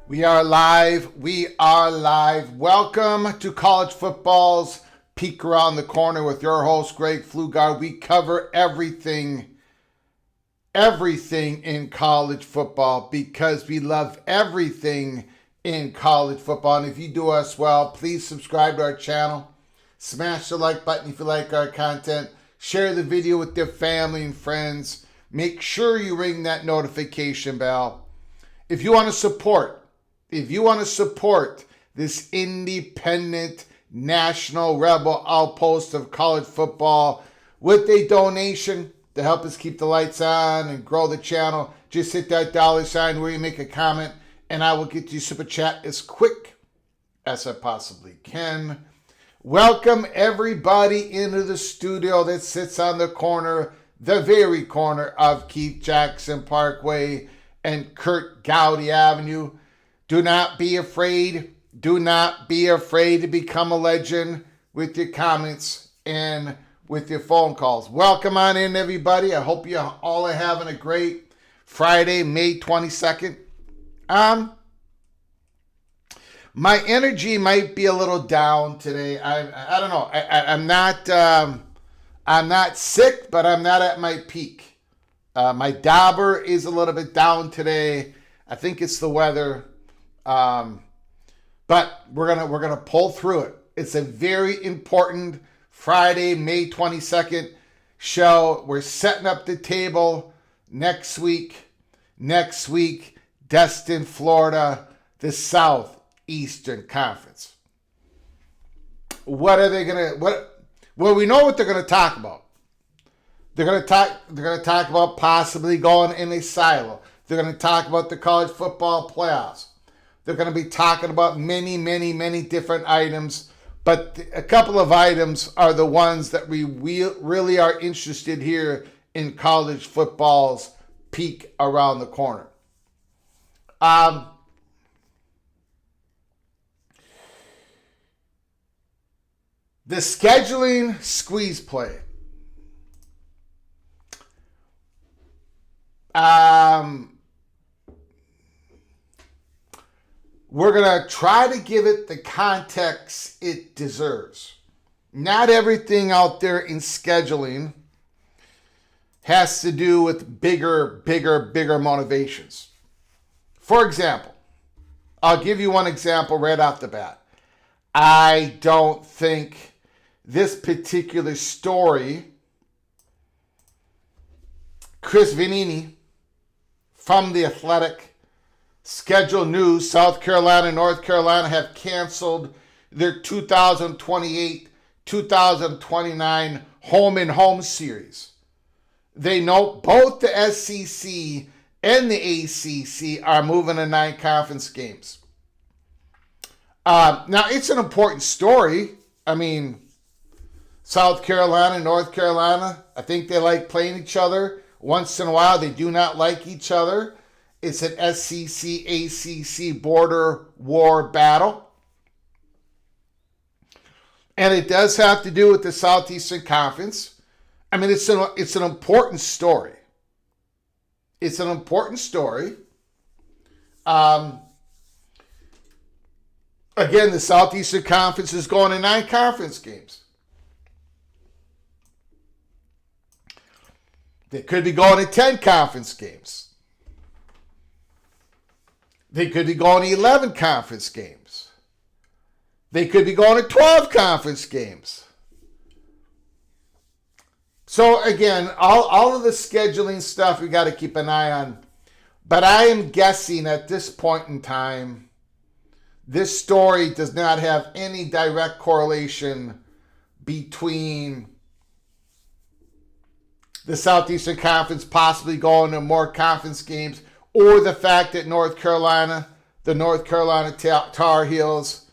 We are live. We are live. Welcome to College Football's Peek Around the Corner with your host, Greg Flugard. We cover everything in college football because we love everything in college football. And if you do us well, please subscribe to our channel. Smash the like button if you like our content. Share the video with your family and friends. Make sure you ring that notification bell. If you want to support this independent national rebel outpost of college football with a donation to help us keep the lights on and grow the channel, just hit that $ where you make a comment and I will get you super chat as quick as I possibly can. Welcome everybody into the studio that sits on the corner, the very corner of Keith Jackson Parkway and Kurt Gowdy Avenue. Do not be afraid. Do not be afraid to become a legend with your comments and with your phone calls. Welcome on in, everybody. I hope you all are having a great Friday, May 22nd. My energy might be a little down today. I don't know. I'm not sick, but I'm not at my peak. My dauber is a little bit down today. I think it's the weather. But we're gonna pull through it. It's a very important Friday, May 22nd show. We're setting up the table next week, Destin, Florida, the Southeastern Conference. What are they gonna? Well, we know what they're gonna talk about. They're gonna talk about possibly going in a silo. They're gonna talk about the college football playoffs. They're going to be talking about many different items. But a couple of items are the ones that we really are interested here in college football's peak around the corner. The scheduling squeeze play. We're going to try to give it the context it deserves. Not everything out there in scheduling has to do with bigger motivations. For example, I'll give you one example right off the bat. I don't think this particular story, Chris Vanini from The Athletic, schedule news, South Carolina and North Carolina have canceled their 2028-2029 home and home series. They note both the SEC and the ACC are moving to 9 conference games. Now, it's an important story. I mean, South Carolina, North Carolina, I think they like playing each other. Once in a while, they do not like each other. It's an SEC-ACC border war battle. And it does have to do with the Southeastern Conference. I mean, it's an important story. It's an important story. Again, the Southeastern Conference is going to 9 conference games. They could be going to 10 conference games. They could be going to 11 conference games. They could be going to 12 conference games. So again, all of the scheduling stuff we got to keep an eye on. But I am guessing at this point in time, this story does not have any direct correlation between the Southeastern Conference possibly going to more conference games or the fact that North Carolina, the North Carolina Tar Heels,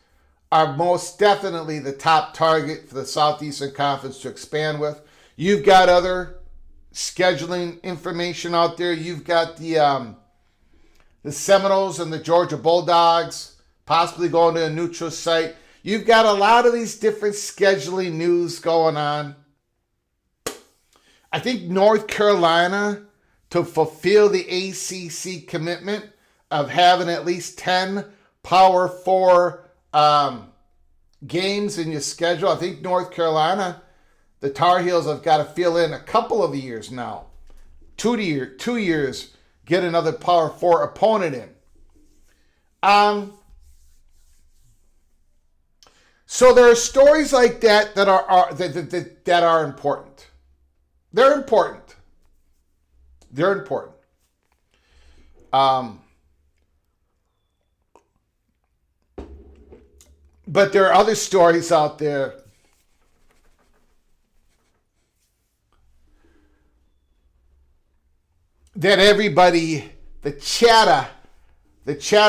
are most definitely the top target for the Southeastern Conference to expand with. You've got other scheduling information out there. You've got the Seminoles and the Georgia Bulldogs possibly going to a neutral site. You've got a lot of these different scheduling news going on. I think North Carolina, to fulfill the ACC commitment of having at least 10 Power 4 games in your schedule, I think North Carolina, the Tar Heels have got to fill in a couple of years now. 2 years, get another Power 4 opponent in. So there are stories like that that are important. They're important. They're important. But there are other stories out there that everybody, the chatter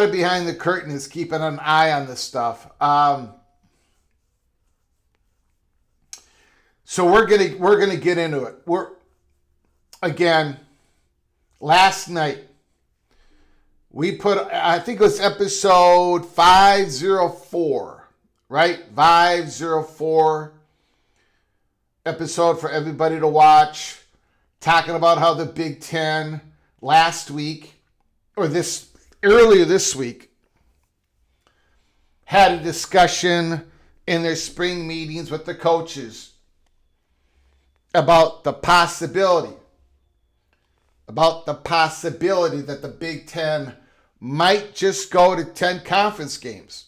behind the curtain is keeping an eye on this stuff. So we're gonna get into it. Again, last night we put, I think it was episode 504, right? 504 episode for everybody to watch, talking about how the Big Ten last week, or earlier this week, had a discussion in their spring meetings with the coaches about the possibility that the Big Ten might just go to 10 conference games.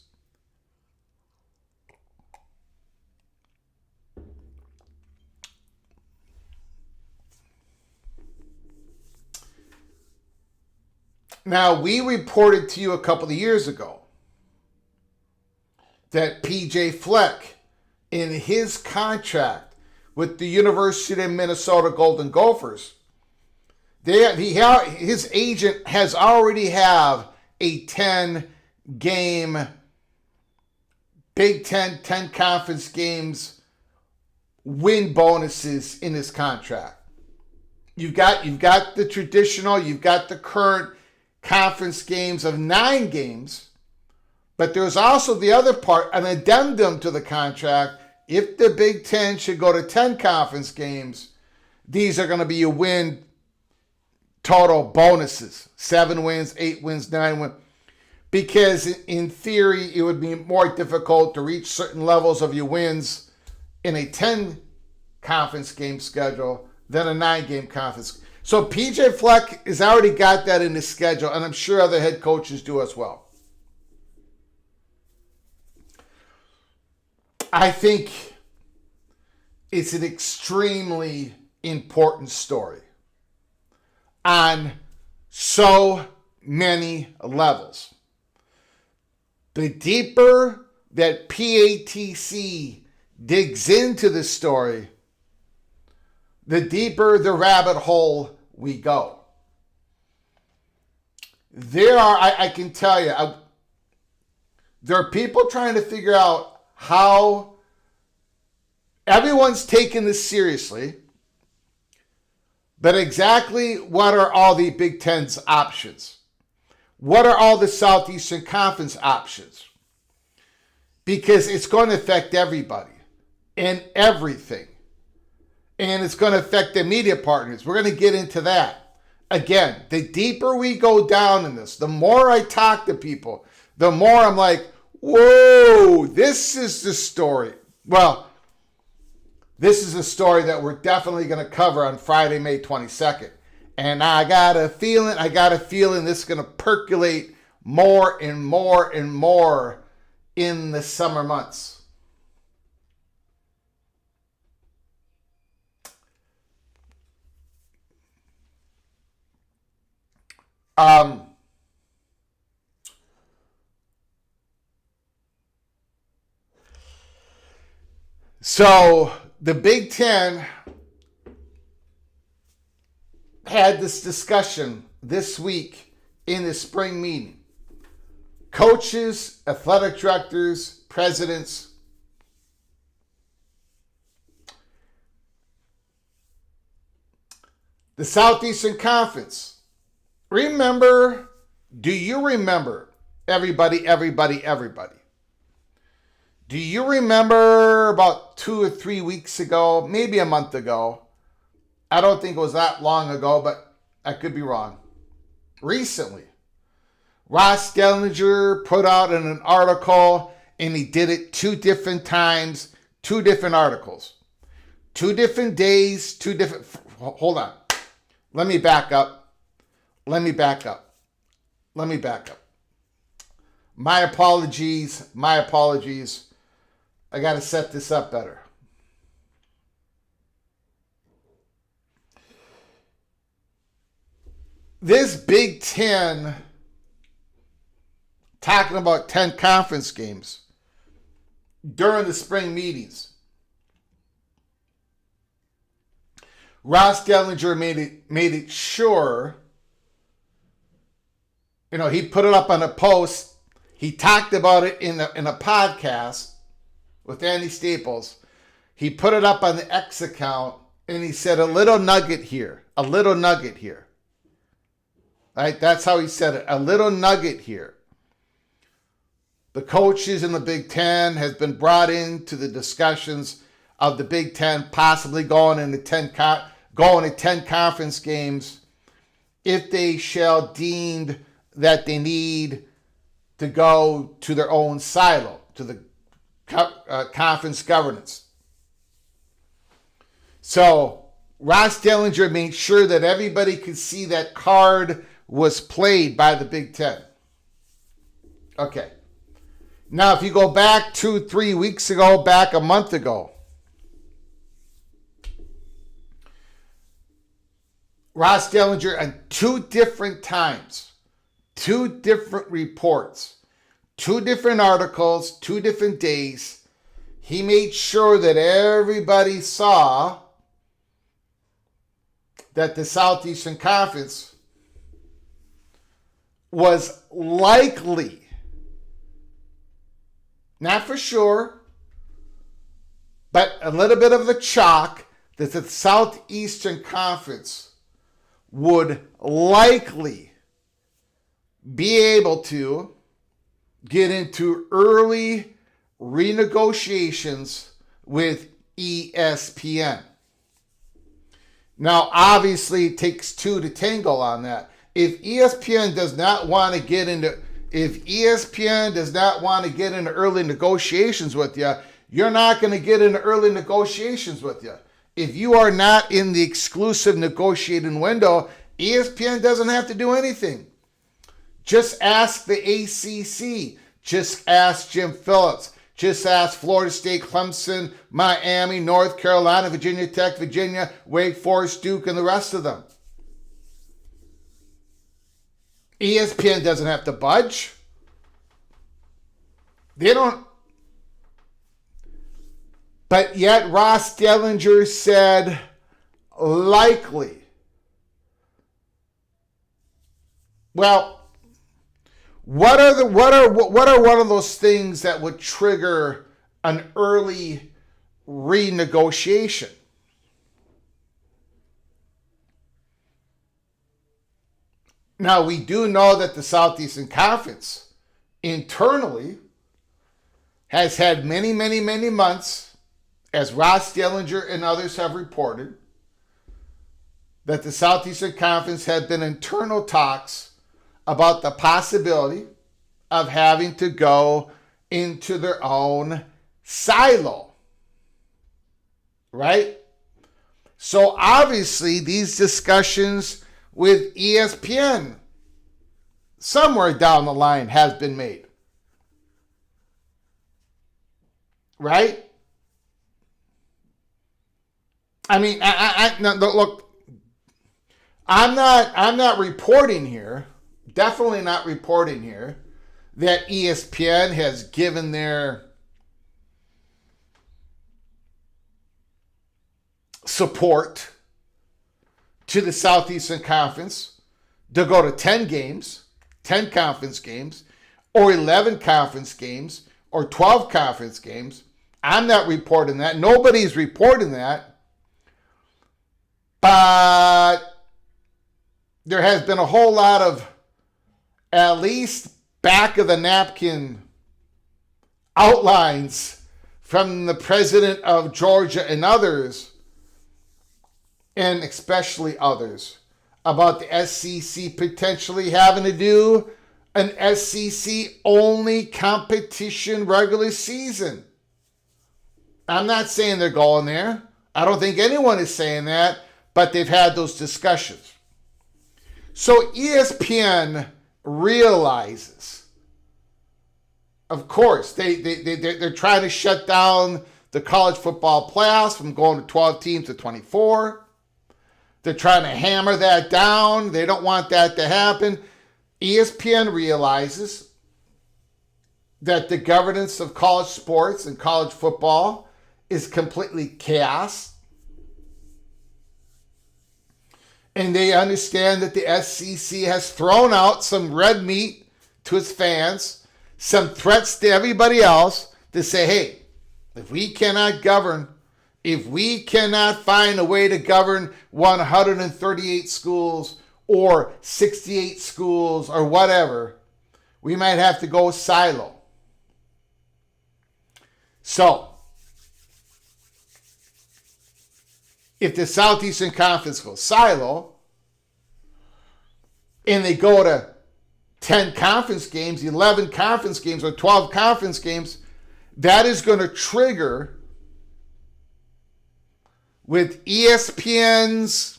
Now, we reported to you a couple of years ago that PJ Fleck, in his contract with the University of Minnesota Golden Gophers, his agent has already have a 10-game Big Ten, 10 conference games, win bonuses in his contract. You've got the traditional, you've got the current conference games of 9 games, but there's also the other part, an addendum to the contract. If the Big Ten should go to 10 conference games, these are going to be your win total bonuses. 7 wins, 8 wins, 9 wins. Because in theory, it would be more difficult to reach certain levels of your wins in a 10 conference game schedule than a 9-game conference. So PJ Fleck has already got that in his schedule, and I'm sure other head coaches do as well. I think it's an extremely important story on so many levels. The deeper that PATC digs into this story, the deeper the rabbit hole we go. I can tell you, there are people trying to figure out how everyone's taking this seriously, but exactly what are all the Big Ten's options? What are all the Southeastern Conference options? Because it's going to affect everybody and everything. And it's going to affect the media partners. We're going to get into that. Again, the deeper we go down in this, the more I talk to people, the more I'm like, whoa, this is the story. Well, this is a story that we're definitely going to cover on Friday, May 22nd. And I got a feeling this is going to percolate more and more and more in the summer months. So the Big Ten had this discussion this week in the spring meeting. Coaches, athletic directors, presidents. The Southeastern Conference. Do you remember, everybody? Do you remember about 2 or 3 weeks ago, maybe a month ago? I don't think it was that long ago, but I could be wrong. Recently, Ross Dellinger put out in an article, and he did it 2 different times, 2 different articles. 2 different days, 2 different... Hold on. Let me back up. My apologies. I got to set this up better. This Big Ten, talking about 10 conference games during the spring meetings. Ross Dellinger made it sure, he put it up on a post. He talked about it in a podcast with Andy Staples. He put it up on the X account, and he said a little nugget here. Right? That's how he said it. A little nugget here. The coaches in the Big Ten has been brought into the discussions of the Big Ten possibly going to 10 conference games if they shall deem that they need to go to their own silo, to the conference governance. So Ross Dellinger made sure that everybody could see that card was played by the Big Ten. Okay. Now, if you go back 2-3 weeks ago, back a month ago, Ross Dellinger on 2 different times, 2 different reports, 2 different articles, 2 different days, he made sure that everybody saw that the Southeastern Conference was likely not for sure, but a little bit of the chalk that the Southeastern Conference would likely be able to get into early renegotiations with ESPN. Now, obviously, it takes two to tango on that. If ESPN does not want to get into early negotiations with you, you're not going to get into early negotiations with you. If you are not in the exclusive negotiating window, ESPN doesn't have to do anything. Just ask the ACC. Just ask Jim Phillips. Just ask Florida State, Clemson, Miami, North Carolina, Virginia Tech, Virginia, Wake Forest, Duke, and the rest of them. ESPN doesn't have to budge. They don't. But yet Ross Dellinger said likely. Well, what are one of those things that would trigger an early renegotiation? Now, we do know that the Southeastern Conference internally has had many, many, many months, as Ross Dellinger and others have reported, that the Southeastern Conference had been internal talks about the possibility of having to go into their own silo. Right? So obviously these discussions with ESPN somewhere down the line has been made. Right? I mean, look, I'm not reporting here, definitely not reporting here, that ESPN has given their support to the Southeastern Conference to go to 10 games, 10 conference games, or 11 conference games, or 12 conference games. I'm not reporting that. Nobody's reporting that. But there has been a whole lot of at least back of the napkin outlines from the president of Georgia and others, and especially others, about the SEC potentially having to do an SEC only competition regular season. I'm not saying they're going there. I don't think anyone is saying that, but they've had those discussions. So ESPN realizes, of course, they're trying to shut down the college football playoffs from going to 12 teams to 24. They're trying to hammer that down. They don't want that to happen. ESPN realizes that the governance of college sports and college football is completely chaos. And they understand that the SEC has thrown out some red meat to its fans, some threats to everybody else to say, hey, if we cannot govern, if we cannot find a way to govern 138 schools or 68 schools or whatever, we might have to go silo. So, if the Southeastern Conference goes silo and they go to 10 conference games, 11 conference games, or 12 conference games, that is going to trigger with ESPN's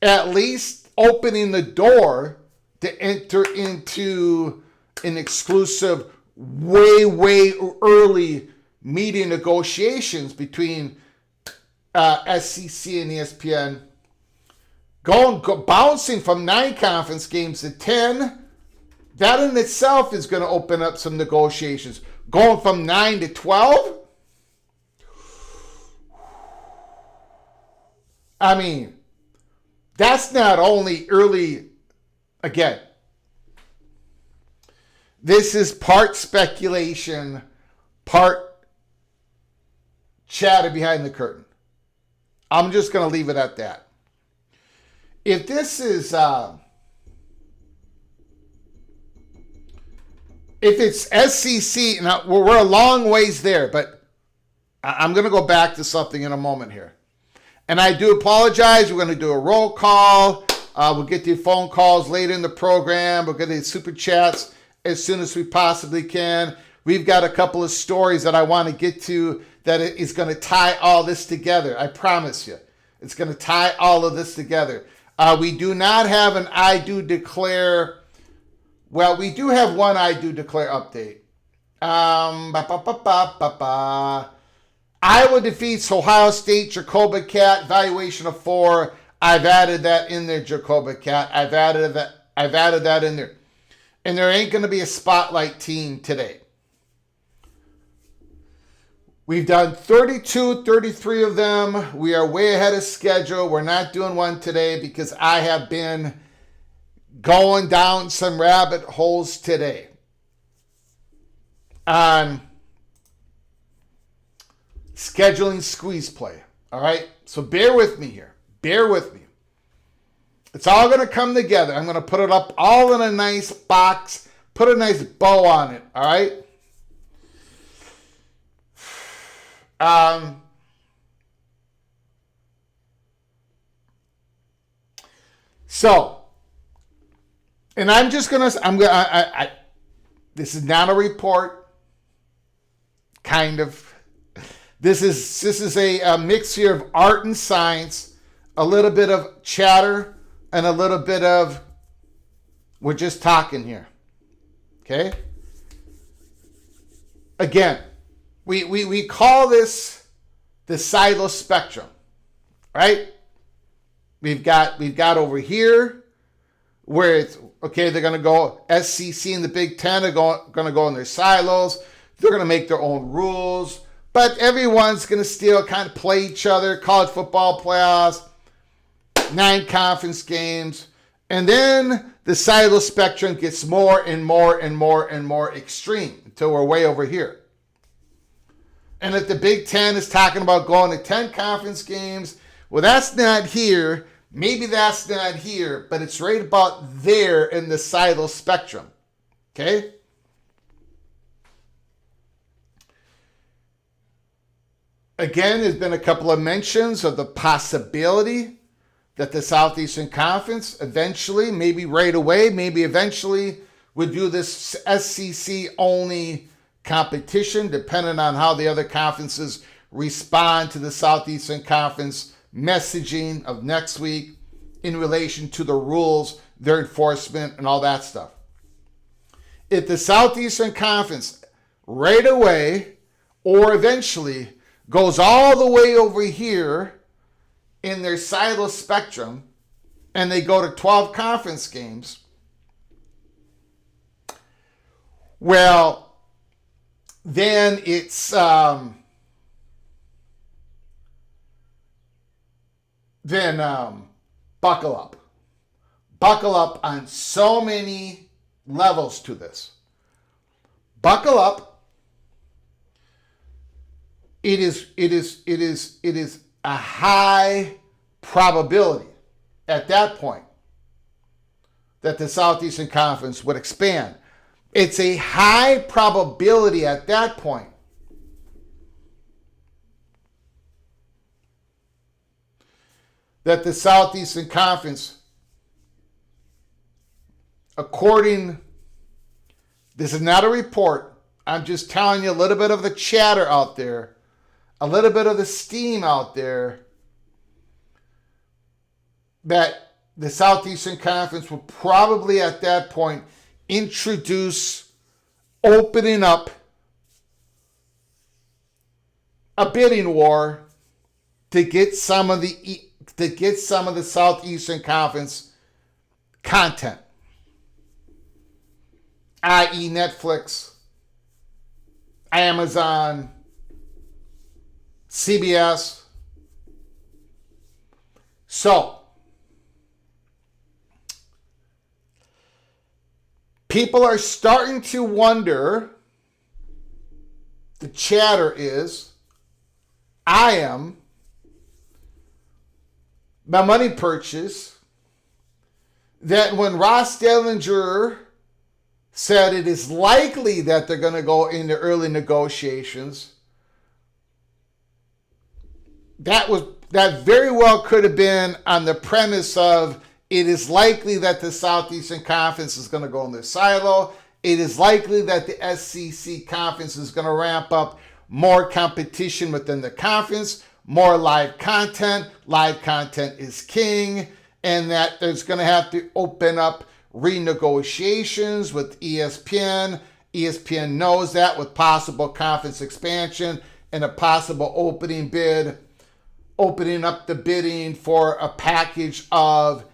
at least opening the door to enter into an exclusive way early media negotiations between SEC and ESPN, bouncing from 9 conference games to 10, that in itself is going to open up some negotiations. Going from 9 to 12, I mean, that's not only early, again, This is part speculation, part chatter behind the curtain. I'm just going to leave it at that. If this is, if it's SEC, now we're a long ways there, but I'm going to go back to something in a moment here. And I do apologize. We're going to do a roll call. We'll get the phone calls later in the program. We'll get the super chats as soon as we possibly can. We've got a couple of stories that I want to get to that is going to tie all this together. I promise you. It's going to tie all of this together. We do not have an I do declare. Well, we do have one I do declare update. Iowa defeats Ohio State, Jacoba Cat, valuation of 4. I've added that in there, Jacoba Cat. I've added that in there. And there ain't going to be a spotlight team today. We've done 32, 33 of them. We are way ahead of schedule. We're not doing one today because I have been going down some rabbit holes today on scheduling squeeze play. All right? So bear with me here. Bear with me. It's all going to come together. I'm going to put it up all in a nice box. Put a nice bow on it. All right? So, and I'm just going to, this is not a report, kind of. This is a mix here of art and science, a little bit of chatter, and a little bit of, we're just talking here. Okay? Again, we call this the silo spectrum, right? We've got over here where it's, okay, they're going to go, SEC and the Big Ten are going to go in their silos. They're going to make their own rules. But everyone's going to still kind of play each other. College football playoffs, 9 conference games. And then the silo spectrum gets more and more and more and more extreme until we're way over here. And if the Big Ten is talking about going to 10 conference games, well, that's not here. Maybe that's not here, but it's right about there in the silo spectrum. Okay? Again, there's been a couple of mentions of the possibility that the Southeastern Conference eventually, maybe right away, maybe eventually would do this SEC-only competition, depending on how the other conferences respond to the Southeastern Conference messaging of next week in relation to the rules, their enforcement, and all that stuff. If the Southeastern Conference right away or eventually goes all the way over here in their silo spectrum and they go to 12 conference games, well, then it's buckle up. Buckle up on so many levels to this. Buckle up. It is a high probability at that point that the Southeastern Conference would expand. It's a high probability at that point that the Southeastern Conference, according, this is not a report, I'm just telling you a little bit of the chatter out there, a little bit of the steam out there, that the Southeastern Conference will probably at that point introduce opening up a bidding war to get some of the Southeastern Conference content, i.e. Netflix, Amazon, CBS. So, People are starting to wonder, the chatter is, I am, my money purchase, that when Ross Dellinger said it is likely that they're going to go into early negotiations, that very well could have been on the premise of it is likely that the Southeastern Conference is going to go in their silo. It is likely that the SEC Conference is going to ramp up more competition within the conference, more live content. Live content is king, and that there's going to have to open up renegotiations with ESPN. ESPN knows that, with possible conference expansion and a possible opening up the bidding for a package of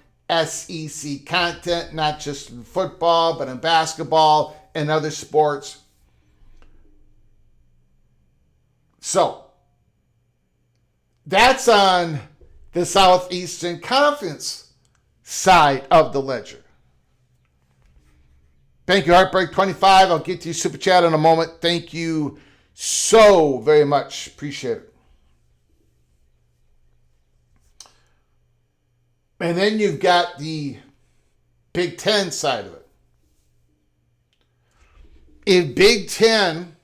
SEC content, not just in football, but in basketball and other sports. So, that's on the Southeastern Conference side of the ledger. Thank you, Heartbreak 25. I'll get to you Super Chat in a moment. Thank you so very much. Appreciate it. And then you've got the Big Ten side of it. If Big Ten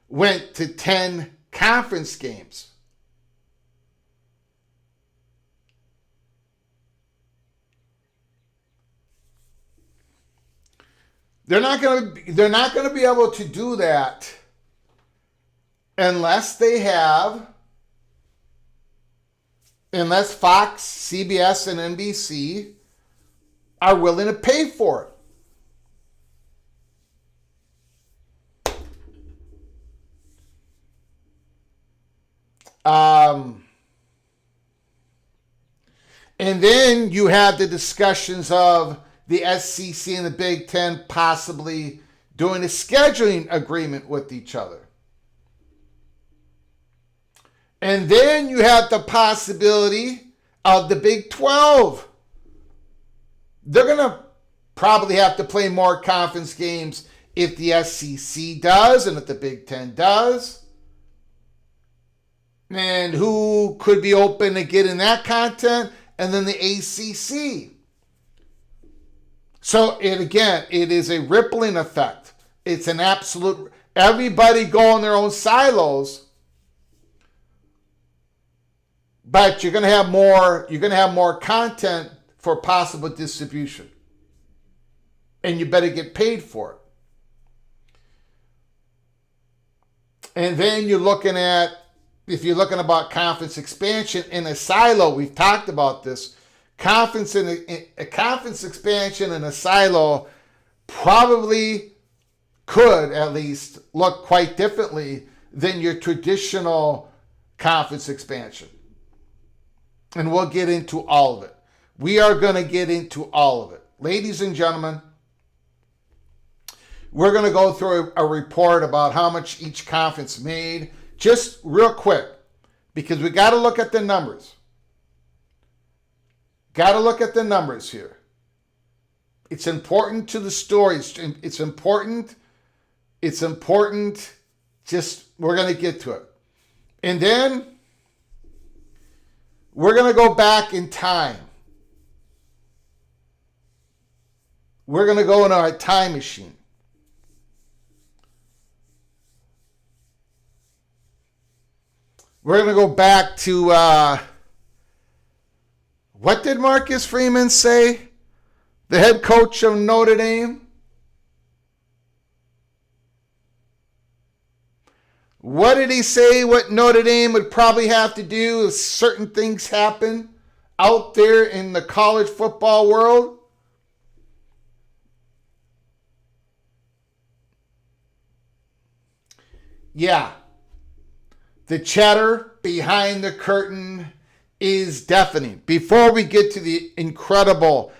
went to 10 conference games, they're not going to be able to do that unless Fox, CBS, and NBC are willing to pay for it. And then you have the discussions of the SEC and the Big Ten possibly doing a scheduling agreement with each other. And then you have the possibility of the Big 12. They're going to probably have to play more conference games if the SEC does and if the Big Ten does. And who could be open to getting that content? And then the ACC. So, it is a rippling effect. It's an absolute, everybody go in their own silos. But you're going to have more content for possible distribution. And you better get paid for it. And then if you're looking about conference expansion in a silo, we've talked about this. A conference expansion in a silo probably could at least look quite differently than your traditional conference expansion. And we'll get into all of it. We are going to get into all of it. Ladies and gentlemen, we're going to go through a report about how much each conference made. Just real quick, because we got to look at the numbers. Got to look at the numbers here. It's important to the stories. It's important. Just, we're going to get to it. And then we're going to go back in time. We're going to go in our time machine. We're going to go back to, what did Marcus Freeman say? The head coach of Notre Dame? What did he say what Notre Dame would probably have to do if certain things happen out there in the college football world? Yeah. The chatter behind the curtain is deafening. Before we get to the incredible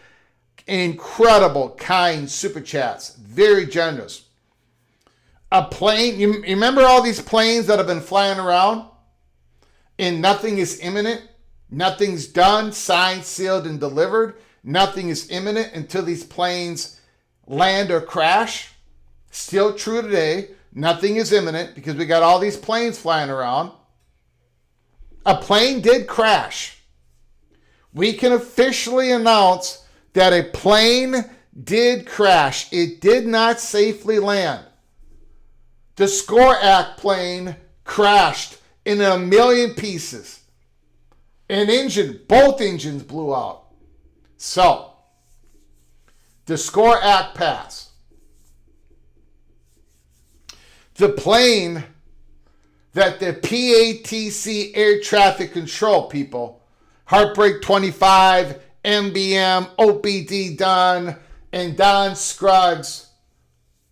kind super chats, very generous. A plane, you remember all these planes that have been flying around and nothing is imminent? Nothing's done, signed, sealed, and delivered. nothing is imminent until these planes land or crash. Still true today. Nothing is imminent because we got all these planes flying around. A plane did crash. We can officially announce that a plane did crash. It did not safely land. The SCORE Act plane crashed in a million pieces. Both engines blew out. So, the SCORE Act passed. The plane that the PATC air traffic control people, Heartbreak 25, MBM, OPD Don, and Don Scruggs,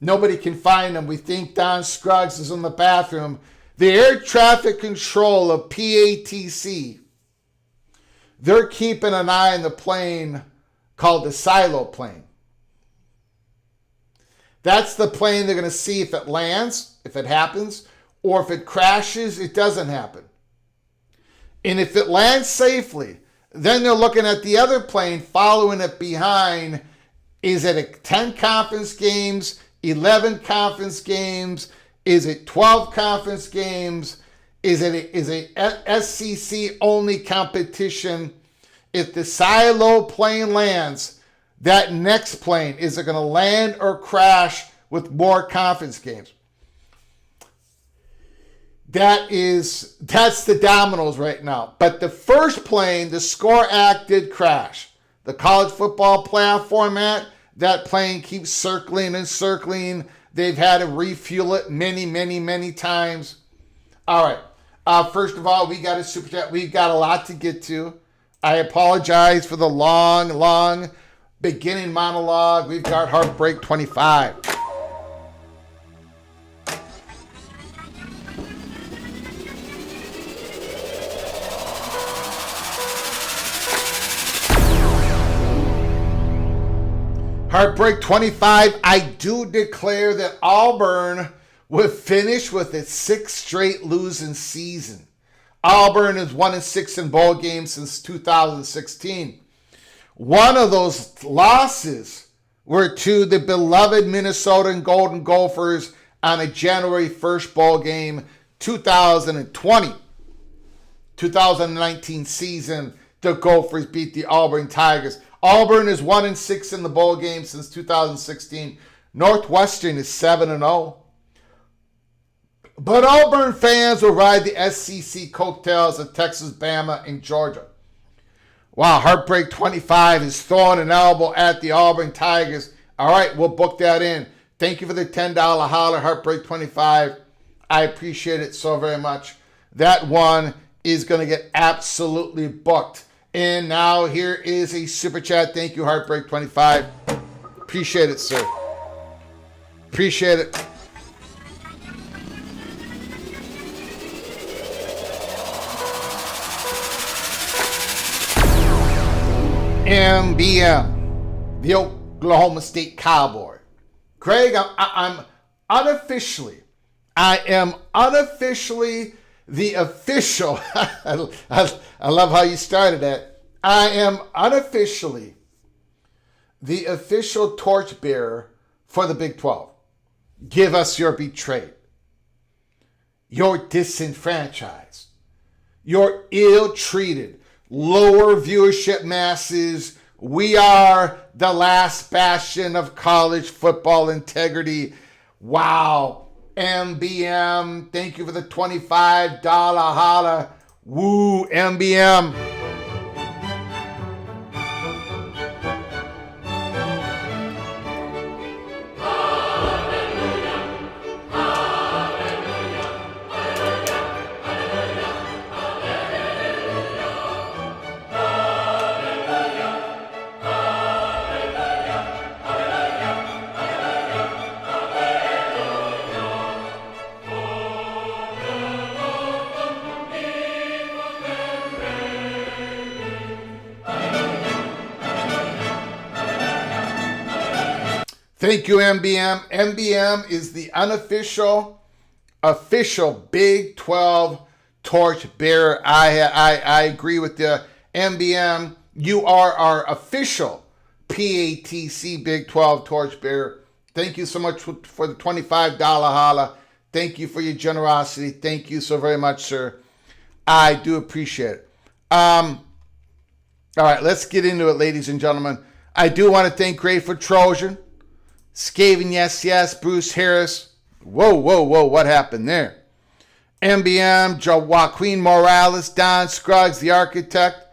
nobody can find them. We think Don Scruggs is in the bathroom. The air traffic control of PATC, they're keeping an eye on the plane called the silo plane. That's the plane they're going to see if it lands, if it happens, or if it crashes, it doesn't happen. And if it lands safely, then they're looking at the other plane following it behind. Is it a 10 conference games, 11 conference games? Is it 12 conference games? Is it SCC only competition? If the silo plane lands, that next plane, is it going to land or crash with more conference games? That's the dominoes right now. But the first plane, the SCORE Act did crash. The college football playoff format, that plane keeps circling and circling. They've had to refuel it many, many, many times. All right. First of all, we got a super chat. We've got a lot to get to. I apologize for the long beginning monologue. We've got Heartbreak 25. Heartbreak 25, I do declare that Auburn will finish with its sixth straight losing season. Auburn has 1-6 in bowl games since 2016. One of those losses were to the beloved Minnesota Golden Gophers on a January 1st bowl game, 2019 season. The Gophers beat the Auburn Tigers. Auburn is 1-6 in the bowl game since 2016. Northwestern is 7-0. But Auburn fans will ride the SEC coattails of Texas, Bama, and Georgia. Wow, Heartbreak 25 is throwing an elbow at the Auburn Tigers. All right, we'll book that in. Thank you for the $10 holler, Heartbreak 25. I appreciate it so very much. That one is going to get absolutely booked. And now here is a super chat. Thank you, Heartbreak 25. Appreciate it, sir. Appreciate it. MBM, the Oklahoma State Cowboy. Craig, I am unofficially the official. I love how you started that. I am unofficially the official torchbearer for the Big 12. Give us your betrayed, your disenfranchised, your ill-treated, lower viewership masses. We are the last bastion of college football integrity. Wow. MBM, thank you for the $25 holla. Woo, MBM. Thank you, MBM. MBM is the official Big 12 torch bearer. I agree with the MBM. You are our official PATC Big 12 Torchbearer. Thank you so much for the $25 holla. Thank you for your generosity. Thank you so very much, sir. I do appreciate it. All right, let's get into it, ladies and gentlemen. I do want to thank Grateful Trojan, Skaven Yes, Bruce Harris. Whoa, what happened there? MBM, Joaquin Morales, Don Scruggs, the architect,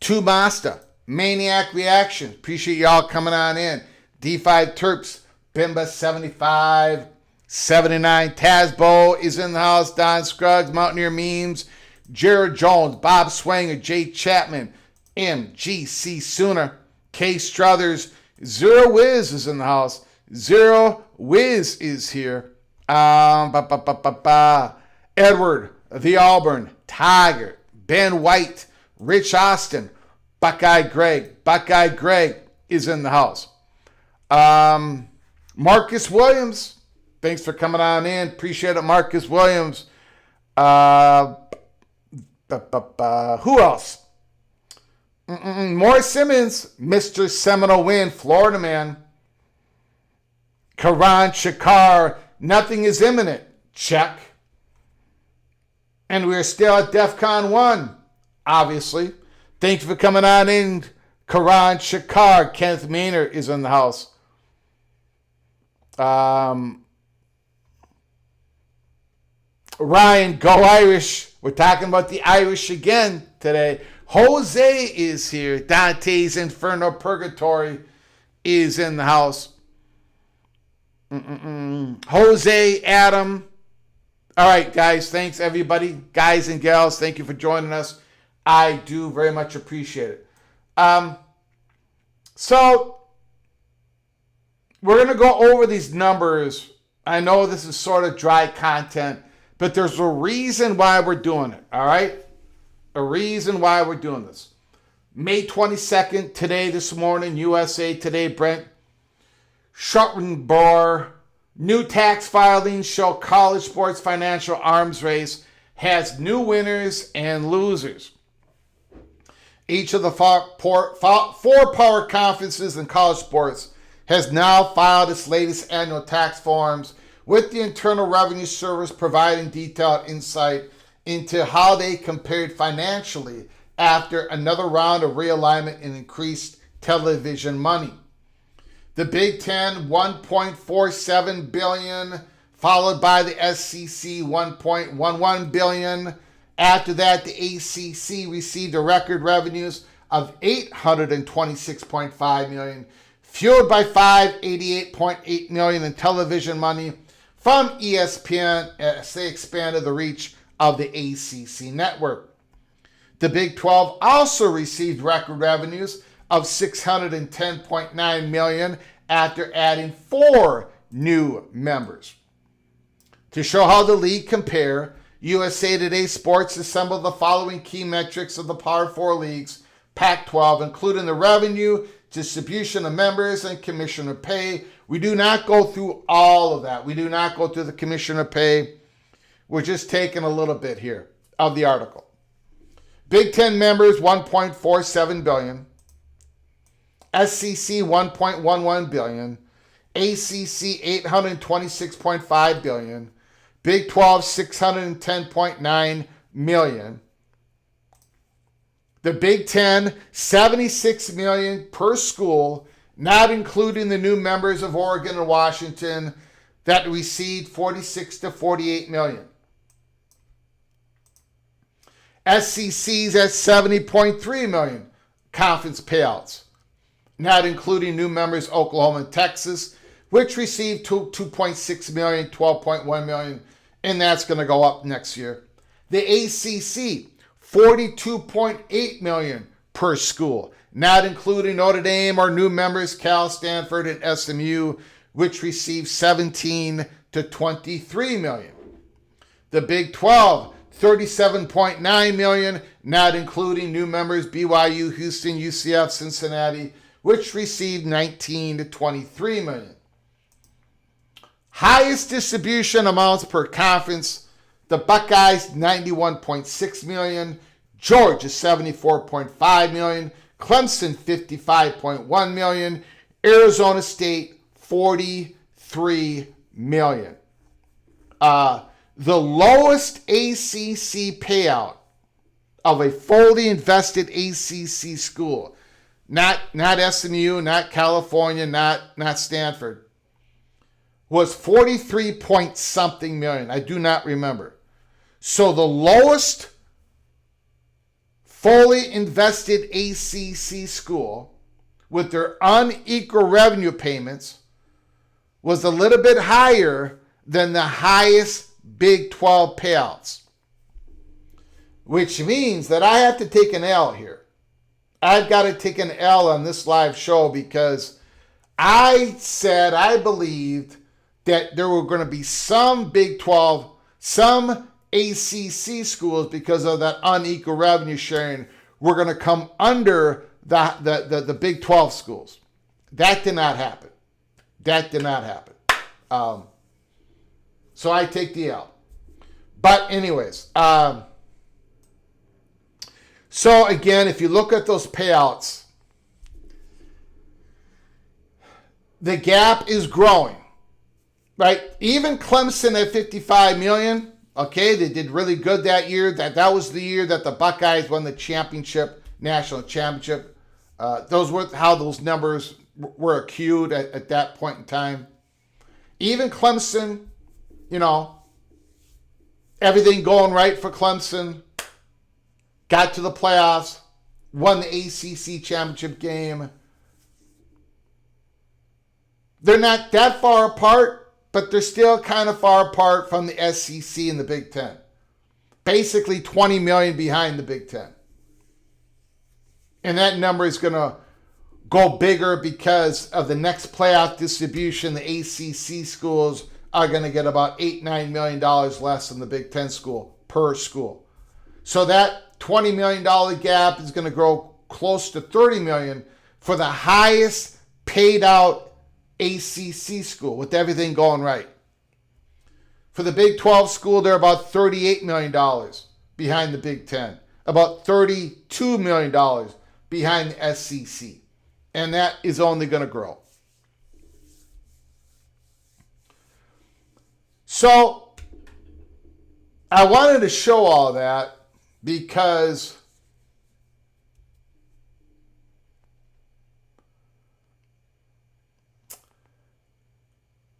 Tumasta, Maniac Reaction. Appreciate y'all coming on in. D5 Terps, Bimba 75, 79. Tazbo is in the house. Don Scruggs, Mountaineer Memes, Jared Jones, Bob Swanger, Jay Chapman, MGC Sooner, K Struthers, Zero Wiz is in the house. Zero Wiz is here. Edward, The Auburn, Tiger, Ben White, Rich Austin, Buckeye Greg. Buckeye Greg is in the house. Marcus Williams, thanks for coming on in. Appreciate it, Marcus Williams. Who else? Mohr Simmons, Mr. Seminole Win, Florida man. Karan Shakar, nothing is imminent. Check. And we're still at DEFCON 1, obviously. Thanks for coming on in, Karan Shakar. Kenneth Maynard is in the house. Ryan, go Irish. We're talking about the Irish again today. Jose is here. Dante's Inferno Purgatory is in the house. Jose, Adam. All right, guys. Thanks, everybody. Guys and gals, thank you for joining us. I do very much appreciate it. So, we're going to go over these numbers. I know this is sort of dry content, but there's a reason why we're doing it, all right? A reason why we're doing this. May 22nd, today, this morning, USA Today, Brent Schottenbauer, new tax filings show college sports financial arms race has new winners and losers. Each of the four power conferences in college sports has now filed its latest annual tax forms, with the Internal Revenue Service providing detailed insight into how they compared financially after another round of realignment and increased television money. The Big Ten, $1.47 billion, followed by the SEC, $1.11 billion. After that, the ACC received a record revenues of $826.5 million, fueled by $588.8 million in television money from ESPN as they expanded the reach of the ACC network. The Big 12 also received record revenues of $610.9 million after adding 4 new members. To show how the league compare, USA Today Sports assembled the following key metrics of the Power 4 leagues, Pac-12, including the revenue, distribution of members, and commissioner pay. We do not go through all of that. We do not go through the commissioner pay. We're just taking a little bit here of the article. Big Ten members, $1.47 billion. SEC, $1.11 billion. ACC, $826.5 billion. Big 12, $610.9 million. The Big Ten, $76 million per school, not including the new members of Oregon and Washington that received $46 to $48 million. SEC's at $70.3 million conference payouts, not including new members Oklahoma and Texas, which received $2.6 million, $12.1 million, and that's going to go up next year. The ACC, $42.8 million per school, not including Notre Dame or new members Cal, Stanford, and SMU, which received $17 to $23 million. The Big 12, $37.9 million, not including new members BYU, Houston, UCF, Cincinnati, which received $19 to $23 million. Highest distribution amounts per conference, the Buckeyes, $91.6 million, Georgia, $74.5 million, Clemson, $55.1 million. Arizona State, $43 million. The lowest ACC payout of a fully invested ACC school, not SMU, not California, not Stanford, was 43 point something million. I do not remember. So the lowest fully invested ACC school with their unequal revenue payments was a little bit higher than the highest Big 12 payouts, which means that I have to take an L here. I've got to take an L on this live show because I said I believed that there were going to be some Big 12, some ACC schools, because of that unequal revenue sharing, were going to come under the Big 12 schools. That did not happen. So I take the L. But anyways, so again, if you look at those payouts, the gap is growing, right? Even Clemson at $55 million, okay, they did really good that year. That was the year that the Buckeyes won the championship, national championship. Those were how those numbers were accrued at that point in time. Even Clemson, everything going right for Clemson, got to the playoffs, won the ACC championship game. They're not that far apart, but they're still kind of far apart from the SEC and the Big Ten. Basically $20 million behind the Big Ten. And that number is going to go bigger because of the next playoff distribution. The ACC schools are going to get about $8-9 million less than the Big Ten school per school. So that $20 million gap is going to grow close to $30 million for the highest paid out ACC school with everything going right. For the Big 12 school, they're about $38 million behind the Big Ten, about $32 million behind the SEC. And that is only going to grow. So I wanted to show all that because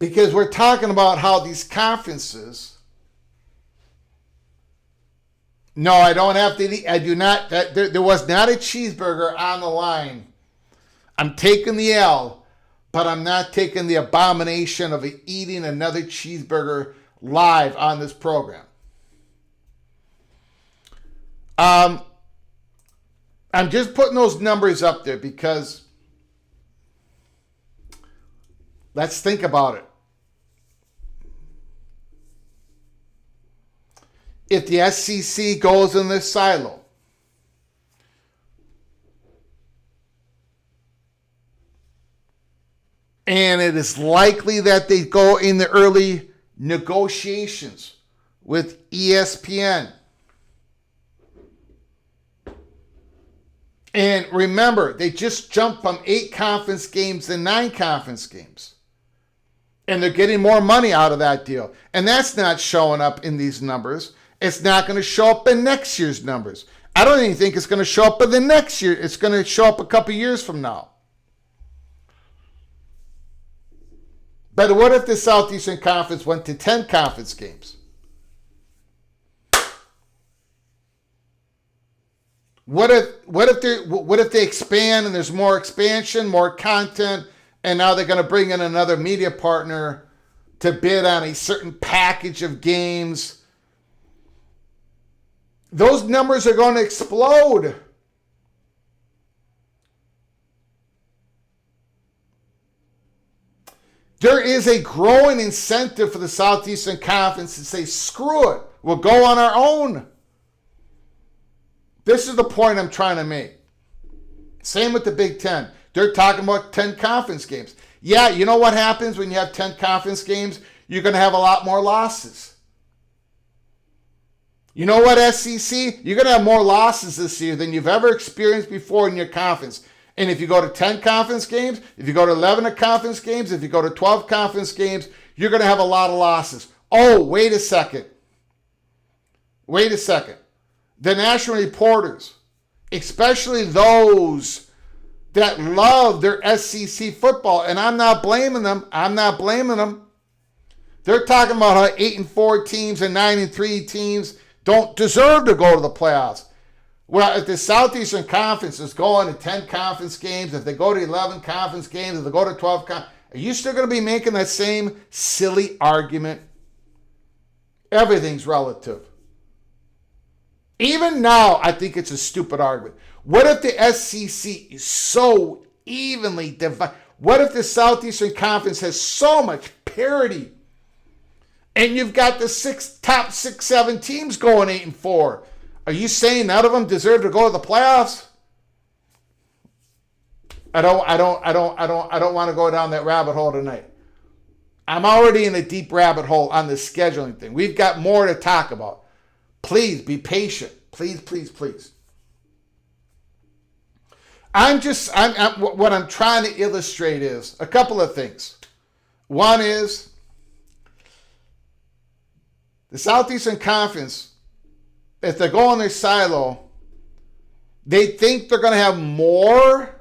we're talking about how these conferences. No, I don't have to. I do not. There was not a cheeseburger on the line. I'm taking the L, but I'm not taking the abomination of eating another cheeseburger live on this program. I'm just putting those numbers up there because let's think about it. If the SEC goes in this silo, and it is likely that they go in the early negotiations with ESPN. And remember, they just jumped from 8 conference games to 9 conference games. And they're getting more money out of that deal. And that's not showing up in these numbers. It's not going to show up in next year's numbers. I don't even think it's going to show up in the next year. It's going to show up a couple years from now. But what if the Southeastern Conference went to 10 conference games? What if they expand and there's more expansion, more content, and now they're going to bring in another media partner to bid on a certain package of games? Those numbers are going to explode. There is a growing incentive for the Southeastern Conference to say, screw it, we'll go on our own. This is the point I'm trying to make. Same with the Big Ten. They're talking about 10 conference games. Yeah, you know what happens when you have 10 conference games? You're going to have a lot more losses. You know what, SEC? You're going to have more losses this year than you've ever experienced before in your conference. And if you go to 10 conference games, if you go to 11 conference games, if you go to 12 conference games, you're going to have a lot of losses. Oh, wait a second. Wait a second. The national reporters, especially those that love their SEC football, and I'm not blaming them. They're talking about how 8-4 teams and 9-3 teams don't deserve to go to the playoffs. Well, if the Southeastern Conference is going to 10 conference games, if they go to 11 conference games, if they go to 12 are you still going to be making that same silly argument? Everything's relative. Even now, I think it's a stupid argument. What if the SEC is so evenly divided? What if the Southeastern Conference has so much parity? And you've got the top 6-7 teams going 8-4. Are you saying none of them deserve to go to the playoffs? I don't want to go down that rabbit hole tonight. I'm already in a deep rabbit hole on the scheduling thing. We've got more to talk about. Please be patient. Please. What I'm trying to illustrate is a couple of things. One is the Southeastern Conference, if they go in their silo, they think they're going to have more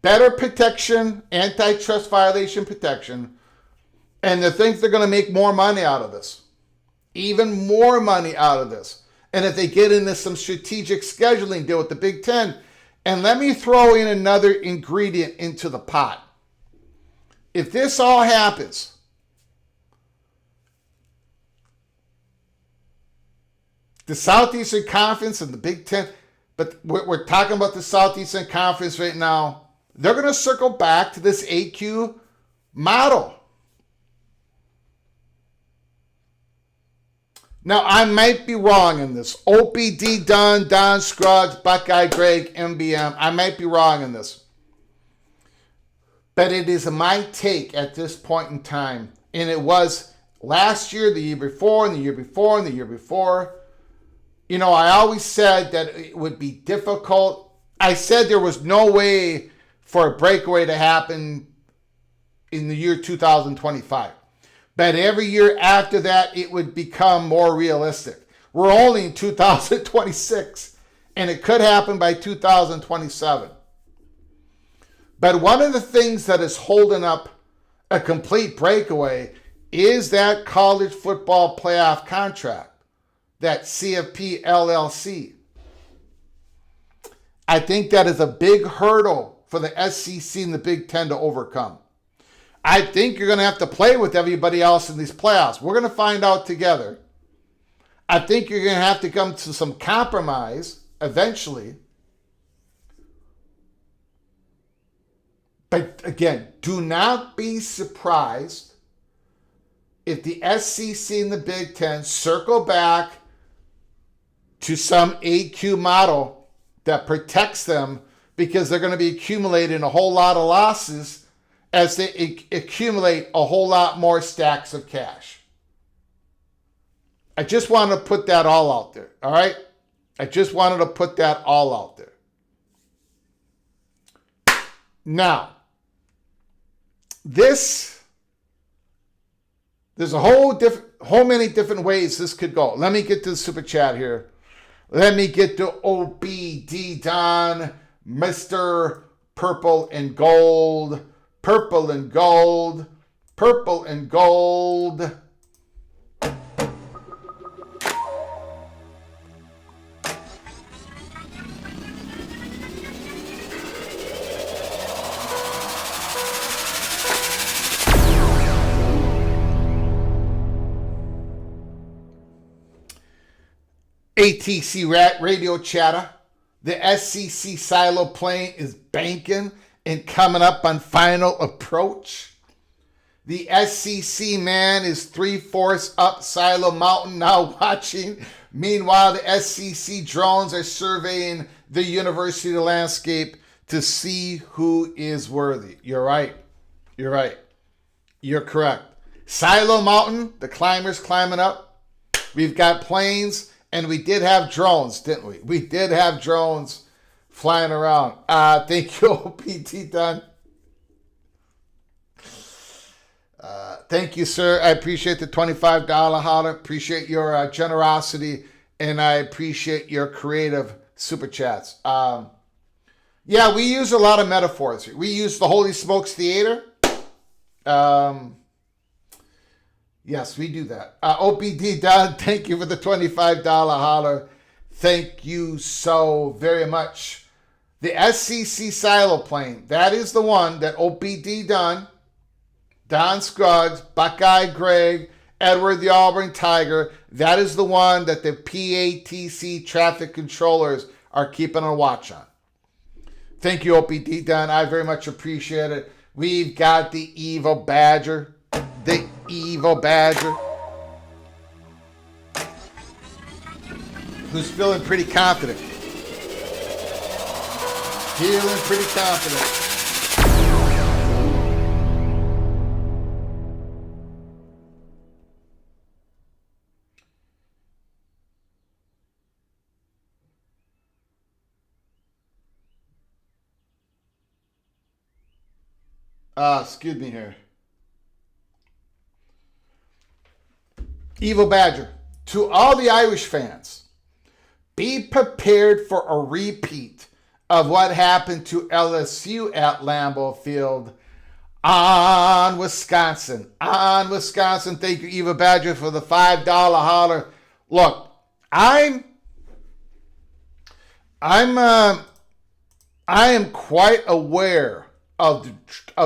better protection, antitrust violation protection, and they think they're going to make more money out of this. Even more money out of this. And if they get into some strategic scheduling deal with the Big Ten, and let me throw in another ingredient into the pot. If this all happens, the Southeastern Conference and the Big Ten, but we're talking about the Southeastern Conference right now, they're going to circle back to this AQ model. Now, I might be wrong in this. OPD, Don Scruggs, Buckeye, Greg, MBM. I might be wrong in this. But it is my take at this point in time. And it was last year, the year before, and the year before, and the year before. You know, I always said that it would be difficult. I said there was no way for a breakaway to happen in the year 2025. But every year after that, it would become more realistic. We're only in 2026, and it could happen by 2027. But one of the things that is holding up a complete breakaway is that college football playoff contract, that CFP LLC. I think that is a big hurdle for the SEC and the Big Ten to overcome. I think you're going to have to play with everybody else in these playoffs. We're going to find out together. I think you're going to have to come to some compromise eventually. But again, do not be surprised if the SEC and the Big Ten circle back to some AQ model that protects them, because they're going to be accumulating a whole lot of losses as they accumulate a whole lot more stacks of cash. I just wanted to put that all out there, all right? I just wanted to put that all out there. Now, there's a whole many different ways this could go. Let me get to the super chat here. Let me get to OBD Don, Mr. Purple and Gold. Purple and gold. Purple and gold. ATC Radio Chatter. The SEC silo plane is banking and coming up on final approach. The SEC man is 3/4 up Silo Mountain now watching. Meanwhile, the SEC drones are surveying the university landscape to see who is worthy. You're right. You're correct. Silo Mountain, the climbers climbing up. We've got planes, and we did have drones, didn't we? We did have drones flying around. Thank you, OPT Dunn. Thank you, sir. I appreciate the $25 holler. Appreciate your generosity, and I appreciate your creative super chats. Yeah, we use a lot of metaphors. We use the Holy Smokes Theater. Yes, we do that. OPD Don, thank you for the $25 holler. Thank you so very much. The SCC silo plane, that is the one that OPD Don Scruggs, Buckeye Greg, Edward the Auburn Tiger, that is the one that the PATC traffic controllers are keeping a watch on. Thank you, OPD Don. I very much appreciate it. We've got the Evil Badger. The Evil Badger. Who's feeling pretty confident. Feeling pretty confident. Excuse me here. Evil Badger. To all the Irish fans, be prepared for a repeat of what happened to LSU at Lambeau Field on Wisconsin. On Wisconsin. Thank you, Evil Badger, for the $5 holler. Look, I am quite aware of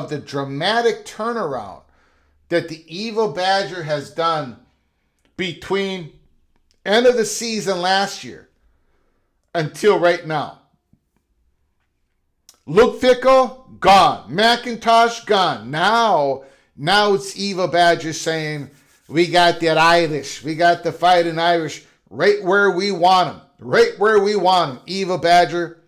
the dramatic turnaround that the Evil Badger has done between end of the season last year until right now. Luke Fickle, gone. McIntosh, gone. Now it's Evil Badger saying, we got that Irish. We got the fighting Irish right where we want them. Right where we want them. Evil Badger,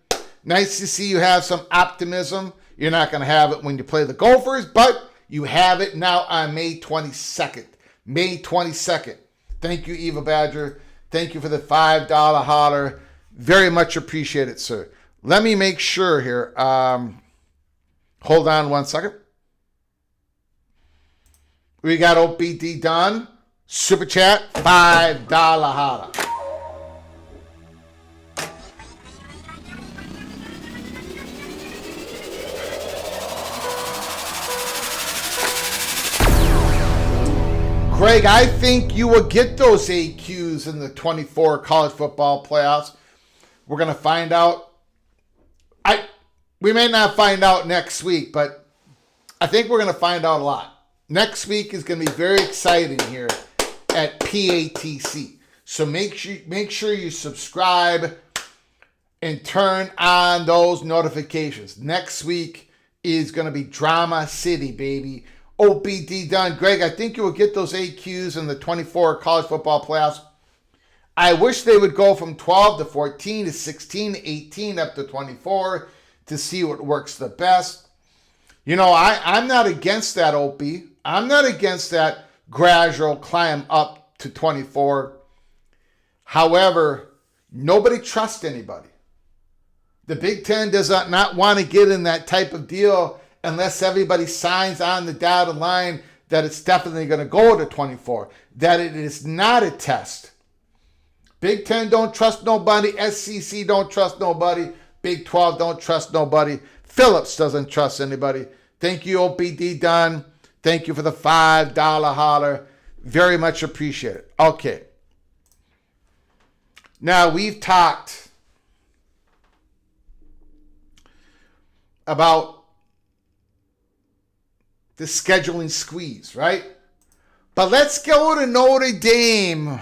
nice to see you have some optimism. You're not going to have it when you play the Gophers, but you have it now on May 22nd. May 22nd. Thank you, Evil Badger. Thank you for the $5 holler. Very much appreciate it, sir. Let me make sure here. Hold on one second. We got OPD done. Super chat, $5 holler. Greg, I think you will get those AQs in the 24 college football playoffs. We're going to find out. We may not find out next week, but I think we're going to find out a lot. Next week is going to be very exciting here at PATC. So make sure you subscribe and turn on those notifications. Next week is going to be Drama City, baby. OPD done. Greg, I think you will get those AQs in the 24 college football playoffs. I wish they would go from 12 to 14 to 16 to 18 up to 24 to see what works the best. You know, I'm not against that, OP. I'm not against that gradual climb up to 24. However, nobody trusts anybody. The Big Ten does not want to get in that type of deal unless everybody signs on the dotted line that it's definitely going to go to 24, that it is not a test. Big Ten don't trust nobody. SEC don't trust nobody. Big 12 don't trust nobody. Phillips doesn't trust anybody. Thank you, OPD Dunn. Thank you for the $5 holler. Very much appreciate it. Okay. Now, we've talked about the scheduling squeeze, right? But let's go to Notre Dame.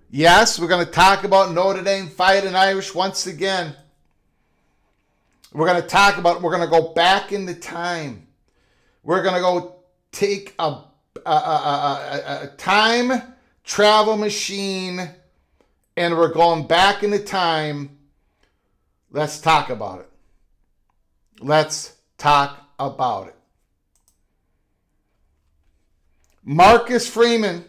Yes, we're going to talk about Notre Dame fighting Irish once again. We're going to talk about, we're going to go back into time. We're going to go take a time travel machine and we're going back into time. Let's talk about it. Let's talk about it. Marcus Freeman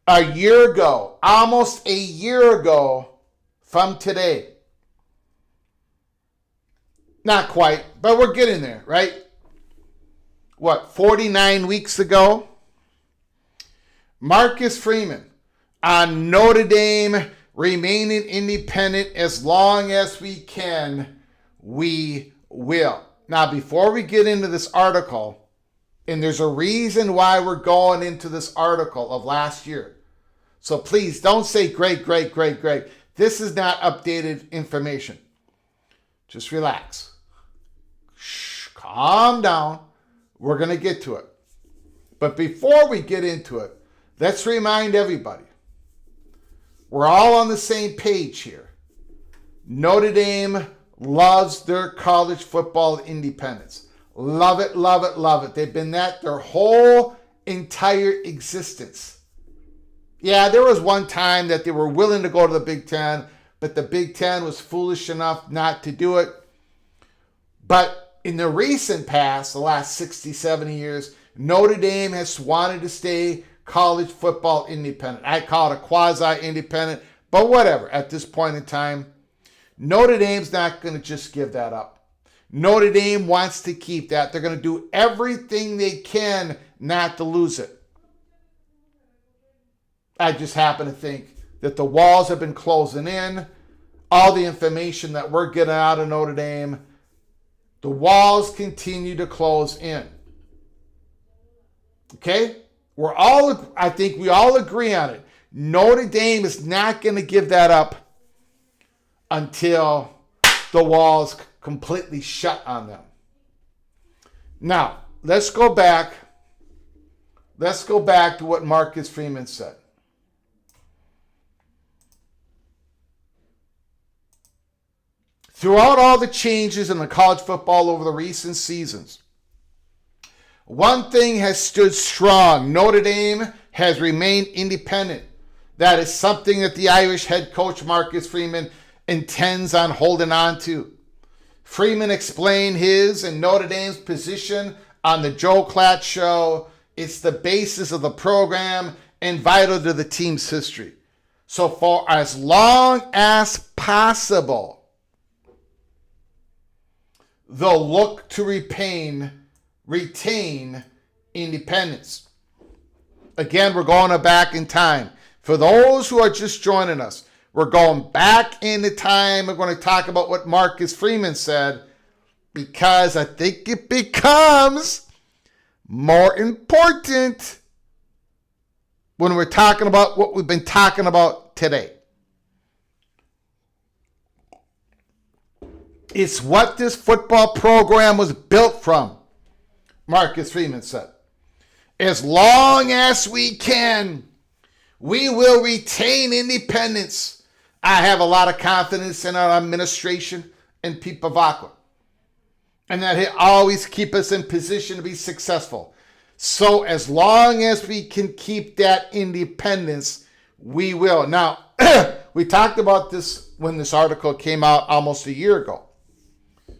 A year ago, almost a year ago from today. Not quite, but we're getting there, right? 49 weeks ago? Marcus Freeman on Notre Dame remaining independent as long as we can, we will. Now, before we get into this article, and there's a reason why we're going into this article of last year. So please don't say great. This is not updated information. Just relax. Shh, calm down. We're going to get to it. But before we get into it, let's remind everybody, we're all on the same page here. Notre Dame loves their college football independence. Love it, love it, love it. They've been that their whole entire existence. Yeah, there was one time that they were willing to go to the Big Ten, but the Big Ten was foolish enough not to do it. But in the recent past, the last 60, 70 years, Notre Dame has wanted to stay college football independent. I call it a quasi-independent, but whatever. At this point in time, Notre Dame's not going to just give that up. Notre Dame wants to keep that. They're going to do everything they can not to lose it. I just happen to think that the walls have been closing in. All the information that we're getting out of Notre Dame, the walls continue to close in. Okay? I think we all agree on it. Notre Dame is not going to give that up until the walls completely shut on them. Now, let's go back. Let's go back to what Marcus Freeman said. Throughout all the changes in the college football over the recent seasons, one thing has stood strong. Notre Dame has remained independent. That is something that the Irish head coach Marcus Freeman intends on holding on to. Freeman explained his and Notre Dame's position on the Joe Klatt show. It's the basis of the program and vital to the team's history. So for as long as possible, they'll look to retain independence. Again, we're going back in time. For those who are just joining us, we're going back into time. We're going to talk about what Marcus Freeman said because I think it becomes more important when we're talking about what we've been talking about today. It's what this football program was built from, Marcus Freeman said. As long as we can, we will retain independence. I have a lot of confidence in our administration and Pete Bavacqua, and that he'll always keep us in position to be successful. So as long as we can keep that independence, we will. Now, we talked about this when this article came out almost a year ago.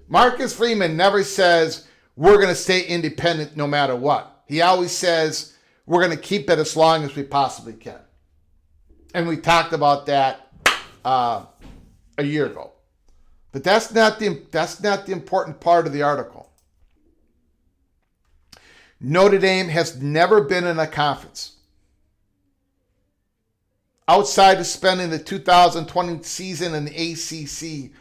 Marcus Freeman never says we're going to stay independent no matter what. He always says we're going to keep it as long as we possibly can. And we talked about that a year ago. But that's not the important part of the article. Notre Dame has never been in a conference. Outside of spending the 2020 season in the ACC,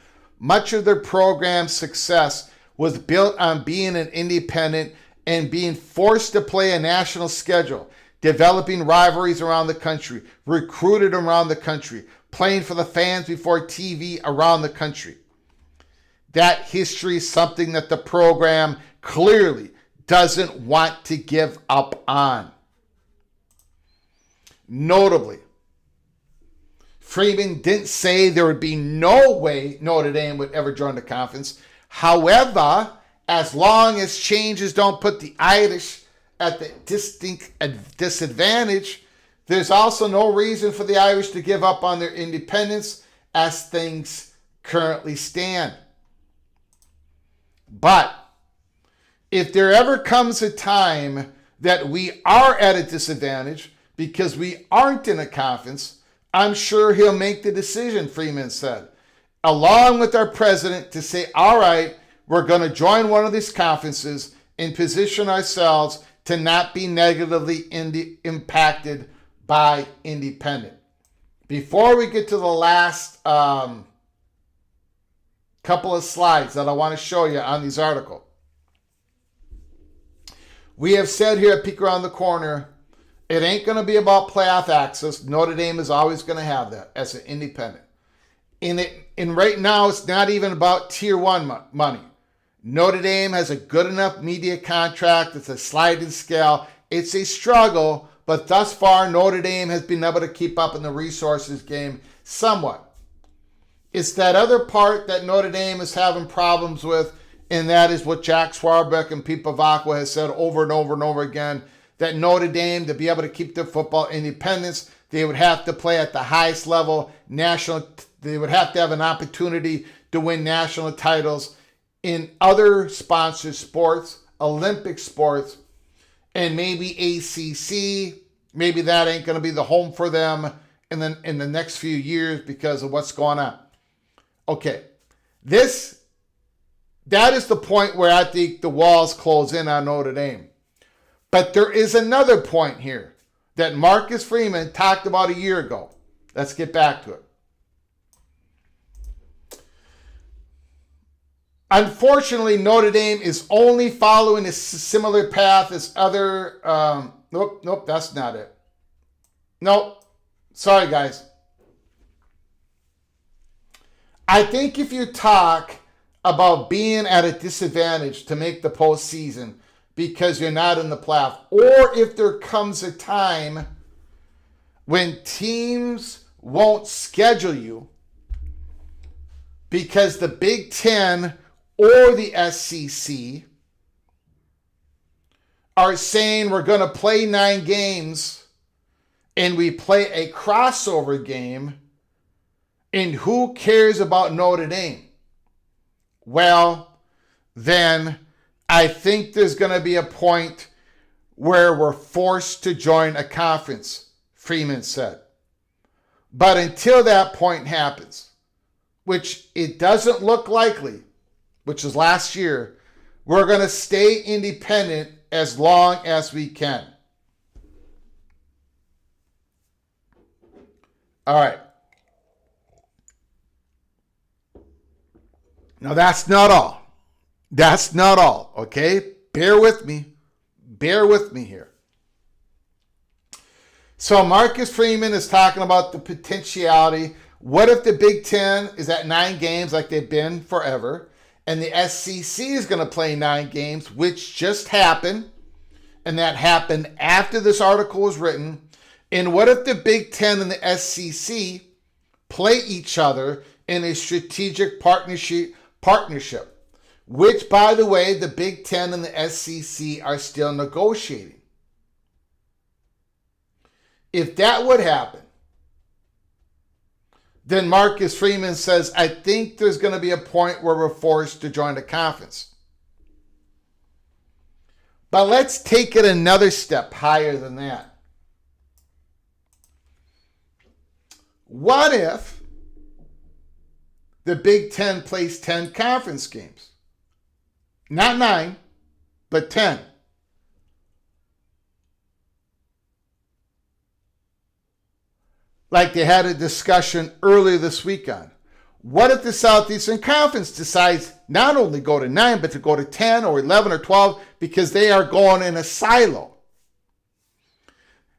much of their program's success was built on being an independent and being forced to play a national schedule, developing rivalries around the country, recruited around the country, playing for the fans before TV around the country. That history is something that the program clearly doesn't want to give up on. Notably, Freeman didn't say there would be no way Notre Dame would ever join the conference. However, as long as changes don't put the Irish at the distinct disadvantage, there's also no reason for the Irish to give up on their independence as things currently stand. But if there ever comes a time that we are at a disadvantage because we aren't in a conference, I'm sure he'll make the decision, Freeman said, along with our president, to say, all right, we're going to join one of these conferences and position ourselves to not be negatively impacted by independent. Before we get to the last couple of slides that I want to show you on these articles, we have said here at Peek Around the Corner, it ain't going to be about playoff access. Notre Dame is always going to have that as an independent. And right now, it's not even about Tier 1 money. Notre Dame has a good enough media contract. It's a sliding scale. It's a struggle, but thus far, Notre Dame has been able to keep up in the resources game somewhat. It's that other part that Notre Dame is having problems with, and that is what Jack Swarbrick and Pete Bavacqua has said over and over and over again, that Notre Dame, to be able to keep their football independence, they would have to play at the highest level, national. They would have to have an opportunity to win national titles in other sponsored sports, Olympic sports, and maybe ACC. Maybe that ain't going to be the home for them in the next few years because of what's going on. Okay, that is the point where I think the walls close in on Notre Dame. But there is another point here that Marcus Freeman talked about a year ago. Let's get back to it. Unfortunately, Notre Dame is only following a similar path as other... Nope, that's not it. Nope. Sorry, guys. I think if you talk about being at a disadvantage to make the postseason because you're not in the playoff, or if there comes a time when teams won't schedule you because the Big Ten or the SEC are saying we're going to play 9 games and we play a crossover game, and who cares about Notre Dame? Well, then I think there's going to be a point where we're forced to join a conference, Freeman said. But until that point happens, which it doesn't look likely, which is last year, we're going to stay independent as long as we can. All right. Now, that's not all. That's not all, okay? Bear with me. Bear with me here. So Marcus Freeman is talking about the potentiality. What if the Big Ten is at 9 games like they've been forever, and the SEC is going to play 9 games, which just happened, and that happened after this article was written. And what if the Big Ten and the SEC play each other in a strategic partnership, which, by the way, the Big Ten and the SEC are still negotiating? If that would happen, then Marcus Freeman says, I think there's going to be a point where we're forced to join a conference. But let's take it another step higher than that. What if the Big Ten plays 10 conference games? Not 9, but 10. Like they had a discussion earlier this week on. What if the Southeastern Conference decides not only go to 9, but to go to 10 or 11 or 12 because they are going in a silo?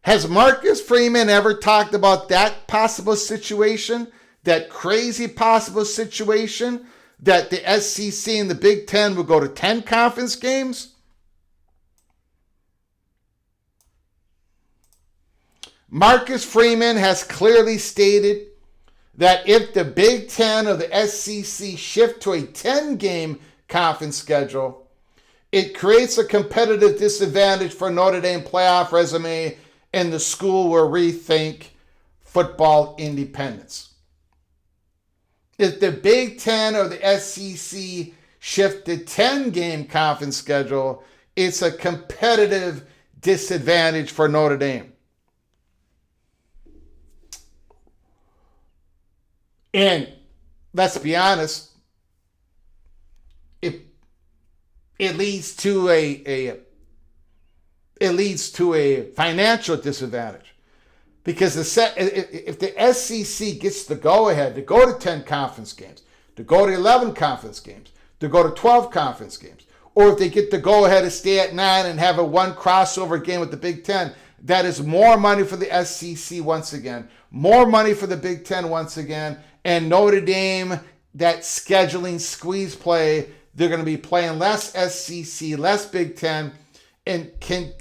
Has Marcus Freeman ever talked about that possible situation, that crazy possible situation that the SEC and the Big Ten would go to 10 conference games? Marcus Freeman has clearly stated that if the Big Ten or the SEC shift to a 10-game conference schedule, it creates a competitive disadvantage for Notre Dame playoff resume, and the school will rethink football independence. If the Big Ten or the SEC shift to 10-game conference schedule, it's a competitive disadvantage for Notre Dame. And let's be honest, it leads to a financial disadvantage. Because if the SEC gets the go-ahead to go to 10 conference games, to go to 11 conference games, to go to 12 conference games, or if they get the go-ahead to stay at 9 and have a one crossover game with the Big Ten, that is more money for the SEC once again, more money for the Big Ten once again, and Notre Dame, that scheduling squeeze play, they're going to be playing less SEC, less Big Ten, and can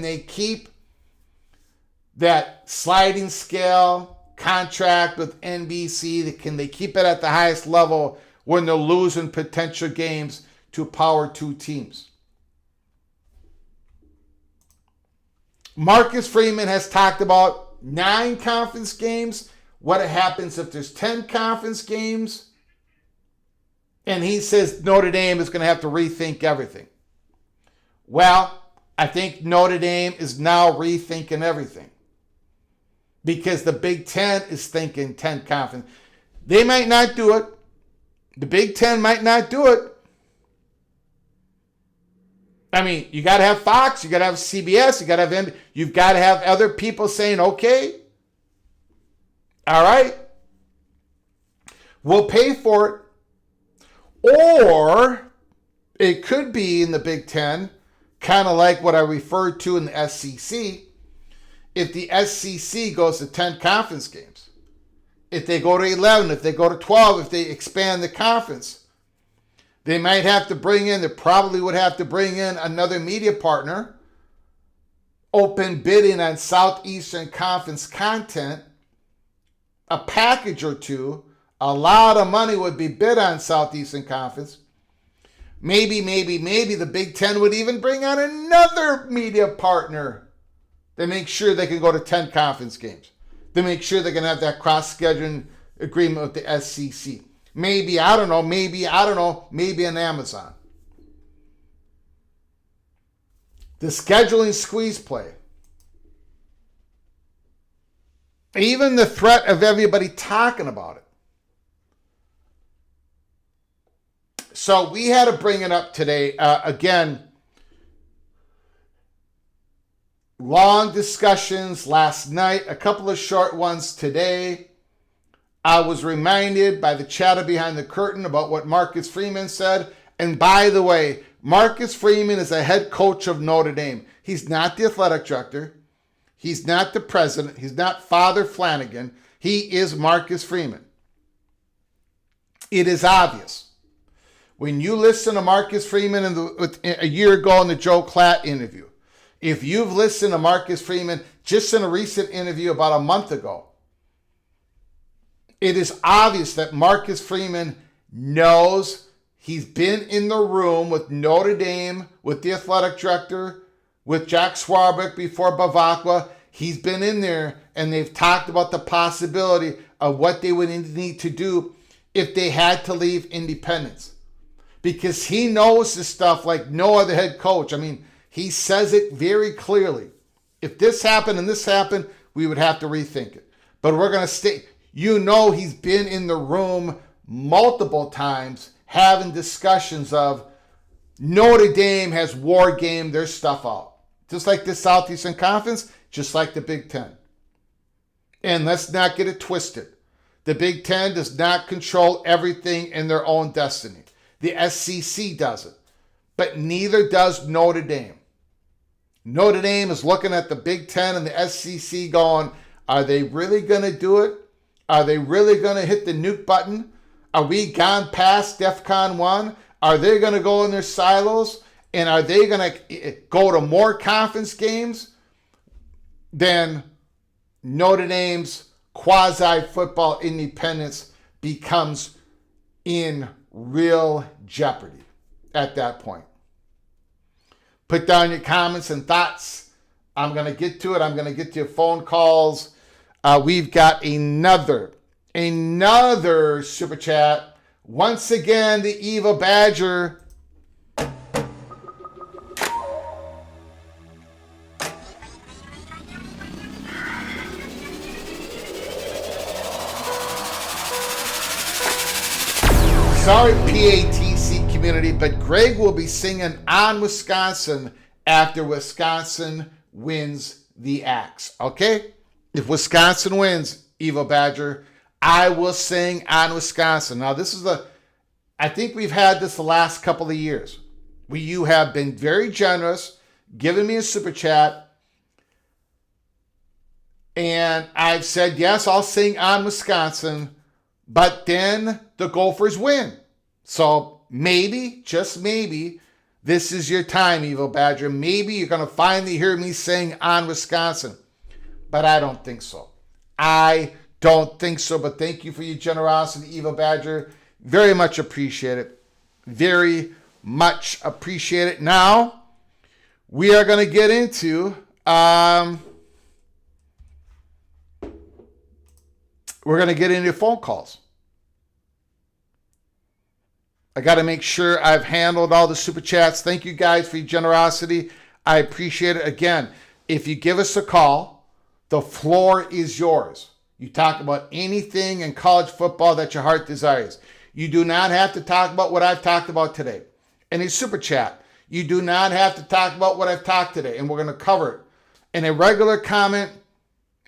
they keep that sliding scale contract with NBC? Can they keep it at the highest level when they're losing potential games to Power 2 teams? Marcus Freeman has talked about 9 conference games. What happens if there's 10 conference games? And he says Notre Dame is going to have to rethink everything. Well, I think Notre Dame is now rethinking everything. Because the Big Ten is thinking 10 conference. They might not do it. The Big Ten might not do it. I mean, you got to have Fox, you got to have CBS, you got to have you've got to have other people saying, okay, all right, we'll pay for it. Or it could be in the Big Ten, kind of like what I referred to in the SEC. If the SEC goes to 10 conference games, if they go to 11, if they go to 12, if they expand the conference, they might have to bring in, they probably would have to bring in another media partner, open bidding on Southeastern Conference content, a package or two. A lot of money would be bid on Southeastern Conference. Maybe the Big Ten would even bring on another media partner to make sure they can go to 10 conference games. To make sure they can have that cross-scheduling agreement with the SEC. Maybe an Amazon. The scheduling squeeze play. Even the threat of everybody talking about it. So we had to bring it up today. Again, long discussions last night, a couple of short ones today. I was reminded by the chatter behind the curtain about what Marcus Freeman said. And by the way, Marcus Freeman is a head coach of Notre Dame. He's not the athletic director. He's not the president. He's not Father Flanagan. He is Marcus Freeman. It is obvious. When you listen to Marcus Freeman a year ago in the Joe Klatt interview, if you've listened to Marcus Freeman just in a recent interview about a month ago, it is obvious that Marcus Freeman knows. He's been in the room with Notre Dame, with the athletic director, with Jack Swarbrick before Bavacqua. He's been in there and they've talked about the possibility of what they would need to do if they had to leave independence. Because he knows this stuff like no other head coach. I mean, he says it very clearly. If this happened and this happened, we would have to rethink it. But we're going to stay. You know, he's been in the room multiple times having discussions of Notre Dame has war gamed their stuff out. Just like the Southeastern Conference, just like the Big Ten. And let's not get it twisted. The Big Ten does not control everything in their own destiny. The SEC does it. But neither does Notre Dame. Notre Dame is looking at the Big Ten and the SEC going, are they really going to do it? Are they really going to hit the nuke button? Are we gone past DEFCON 1? Are they going to go in their silos? And are they going to go to more conference games than Notre Dame's quasi-football independence becomes in real jeopardy at that point? Put down your comments and thoughts. I'm going to get to it. I'm going to get to your phone calls. We've got another super chat. Once again, the Eva Badger. Sorry, PATC community, but Greg will be singing on Wisconsin after Wisconsin wins the Axe. Okay? If Wisconsin wins, Evil Badger, I will sing on Wisconsin. Now, I think we've had this the last couple of years. You have been very generous, giving me a super chat. And I've said, yes, I'll sing on Wisconsin, but then the Gophers win. So maybe, just maybe, this is your time, Evil Badger. Maybe you're going to finally hear me sing on Wisconsin. But I don't think so. I don't think so. But thank you for your generosity, Evil Badger. Very much appreciate it. Very much appreciate it. Now, we are going to get into... we're going to get into phone calls. I got to make sure I've handled all the super chats. Thank you guys for your generosity. I appreciate it. Again, if you give us a call, the floor is yours. You talk about anything in college football that your heart desires. You do not have to talk about what I've talked about today. Any super chat, you do not have to talk about what I've talked today, and we're going to cover it. In a regular comment,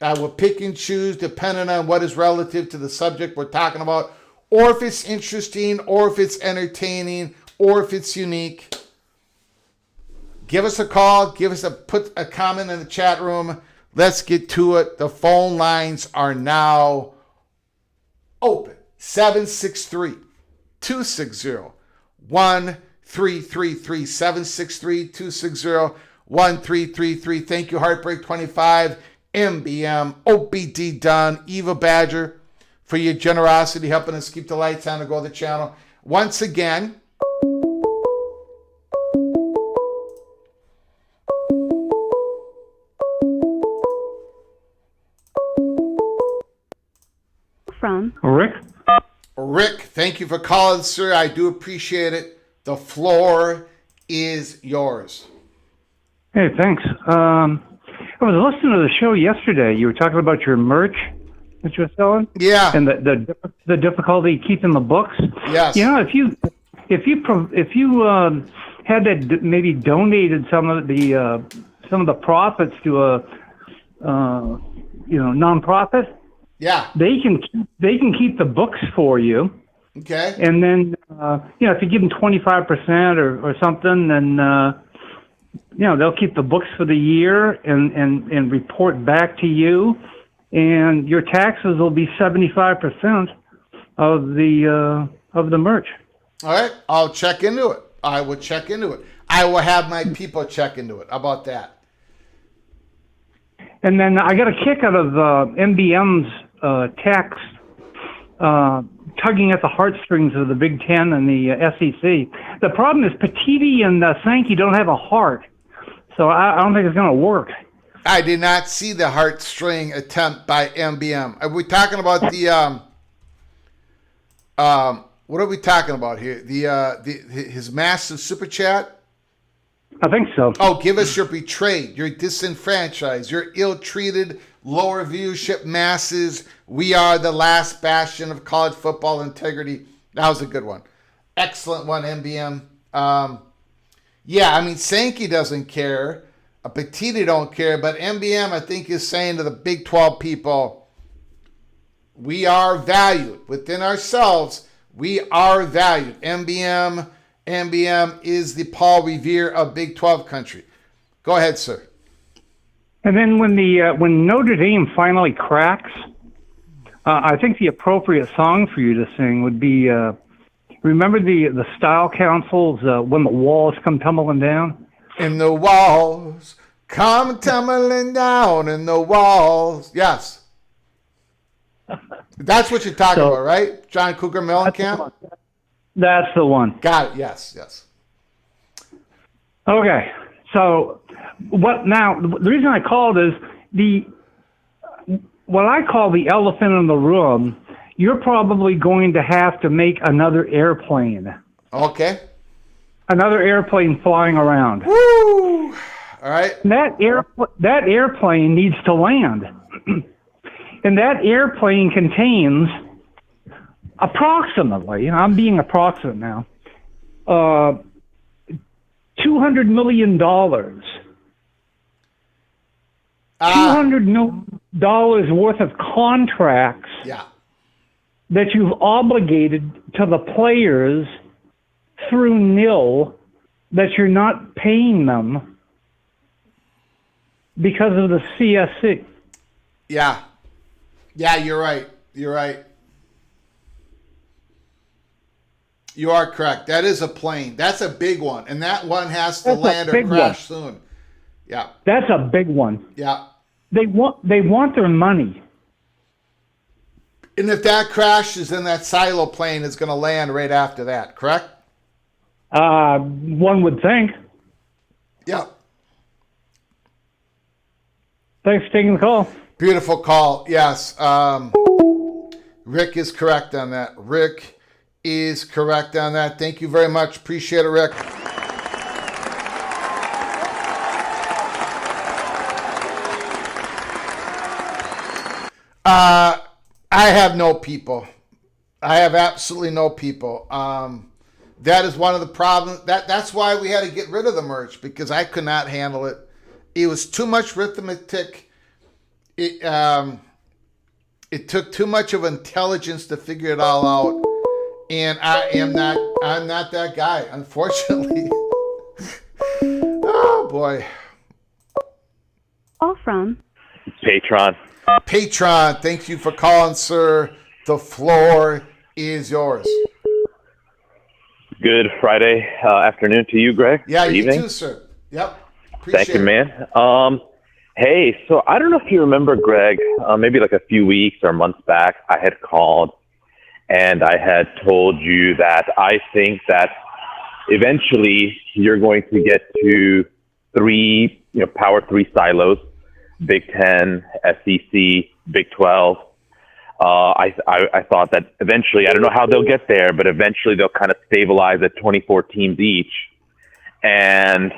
I will pick and choose depending on what is relative to the subject we're talking about, or if it's interesting, or if it's entertaining, or if it's unique. Give us a call. Put a comment in the chat room. Let's get to it. The phone lines are now open. 763-260-1333. 763-260-1333. Thank you, Heartbreak 25. MBM, OBD Dunn, Eva Badger, for your generosity, helping us keep the lights on and grow the channel. Once again, from Rick, thank you for calling, sir. I do appreciate it. The floor is yours. Hey, thanks. I was listening to the show yesterday. You were talking about your merch that you were selling. Yeah. And the difficulty keeping the books. Yes. You know, if you had that maybe donated some of the profits to a nonprofit. Yeah. They can keep the books for you. Okay. And then if you give them 25% or something, then they'll keep the books for the year and report back to you, and your taxes will be 75% of the merch. All right, I'll check into it. I will check into it. I will have my people check into it. How about that? And then I got a kick out of MBM's text tugging at the heartstrings of the Big Ten and the SEC. The problem is Petiti and Sankey don't have a heart, so I don't think it's going to work. I did not see the heartstring attempt by MBM. Are we talking about the what are we talking about here? His massive super chat? I think so. Oh, give us your betrayed, your disenfranchised, your ill-treated, lower viewership masses. We are the last bastion of college football integrity. That was a good one. Excellent one, MBM. Sankey doesn't care. Petiti don't care. But MBM, I think, is saying to the Big 12 people, we are valued. Within ourselves, we are valued. MBM is the Paul Revere of Big 12 country. Go ahead, sir. And then when Notre Dame finally cracks, I think the appropriate song for you to sing would be, remember the Style Council's When the Walls Come Tumbling Down? And the walls come tumbling down in the walls. Yes. That's what you're talking about, right? John Cougar Mellencamp? That's the one. Got it. Yes. Okay. So the reason I called is what I call the elephant in the room. You're probably going to have to make another airplane. Okay. Another airplane flying around. Woo! All right. And that airplane needs to land. And that airplane contains approximately, I'm being approximate now, $200 million. $200 million worth of contracts that you've obligated to the players through nil that you're not paying them because of the CSC. Yeah. Yeah, you're right. You're right. You are correct. That is a plane. That's a big one. And that one has to land or crash soon. Yeah. That's a big one. Yeah. They want their money. And if that crashes, then that silo plane is going to land right after that, correct? One would think. Yeah. Thanks for taking the call. Beautiful call. Yes. Rick is correct on that. Rick is correct on that. Thank you very much. Appreciate it, Rick. I have no people. I have absolutely no people. That is one of the problems. That's why we had to get rid of the merch, because I could not handle it. It was too much arithmetic. It took too much of intelligence to figure it all out. And I'm not that guy, unfortunately. Oh boy. All from Patron. Patron, thank you for calling, sir. The floor is yours. Good Friday afternoon to you, Greg. Yeah, you evening. too, sir. Yep. Appreciate Thank you, it. man. Hey, so I don't know if you remember, Greg, maybe like a few weeks or months back, I had called and I had told you that I think that eventually you're going to get to three, Power 3 silos, Big 10, SEC, Big 12. I thought that eventually, I don't know how they'll get there, but eventually they'll kind of stabilize at 24 teams each. And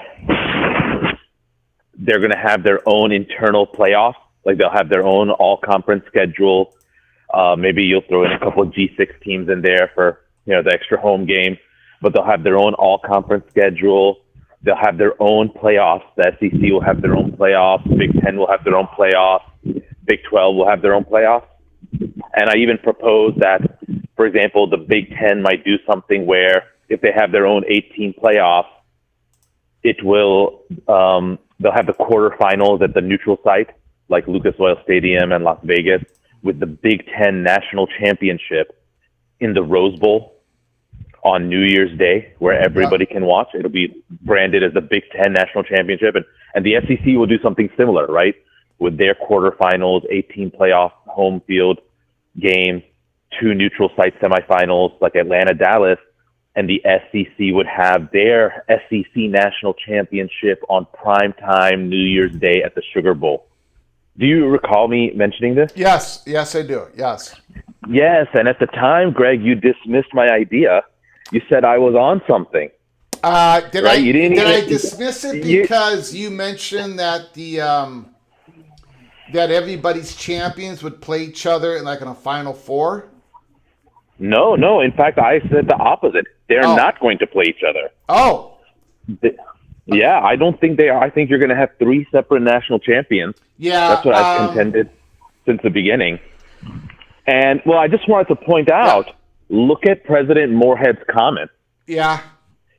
they're going to have their own internal playoffs. Like they'll have their own all-conference schedule. Maybe you'll throw in a couple of G6 teams in there for, the extra home game, but they'll have their own all-conference schedule. They'll have their own playoffs. The SEC will have their own playoffs. Big 10 will have their own playoffs. Big 12 will have their own playoffs. And I even proposed that, for example, the Big 10 might do something where if they have their own 18 playoffs, it will, they'll have the quarterfinals at the neutral site, like Lucas Oil Stadium and Las Vegas, with the Big 10 national championship in the Rose Bowl on New Year's Day, where everybody can watch. It'll be branded as the Big 10 national championship. And the SEC will do something similar, right? With their quarterfinals, 18 playoff home field games, 2 neutral site semifinals like Atlanta, Dallas, and the SEC would have their SEC national championship on primetime New Year's Day at the Sugar Bowl. Do you recall me mentioning this? Yes, I do. Yes. Yes, and at the time, Greg, you dismissed my idea. You said I was on something. Did right? I dismiss it because you mentioned that that everybody's champions would play each other in a Final Four? No. In fact, I said the opposite. They're not going to play each other. Oh. Yeah, I don't think they are. I think you're going to have 3 separate national champions. Yeah. That's what I've contended since the beginning. And, well, I just wanted to point out, look at President Moorhead's comment. Yeah.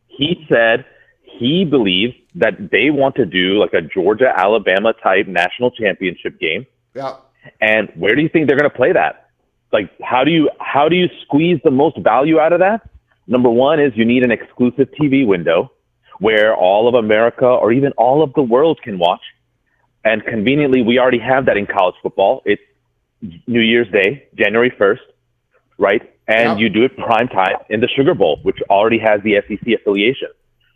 He said he believes that they want to do like a Georgia-Alabama type national championship game. Yeah. And where do you think they're going to play that? Like, how do you squeeze the most value out of that? Number one is you need an exclusive TV window where all of America or even all of the world can watch. And conveniently, we already have that in college football. It's New Year's Day, January 1st, right? And you do it prime time in the Sugar Bowl, which already has the SEC affiliation.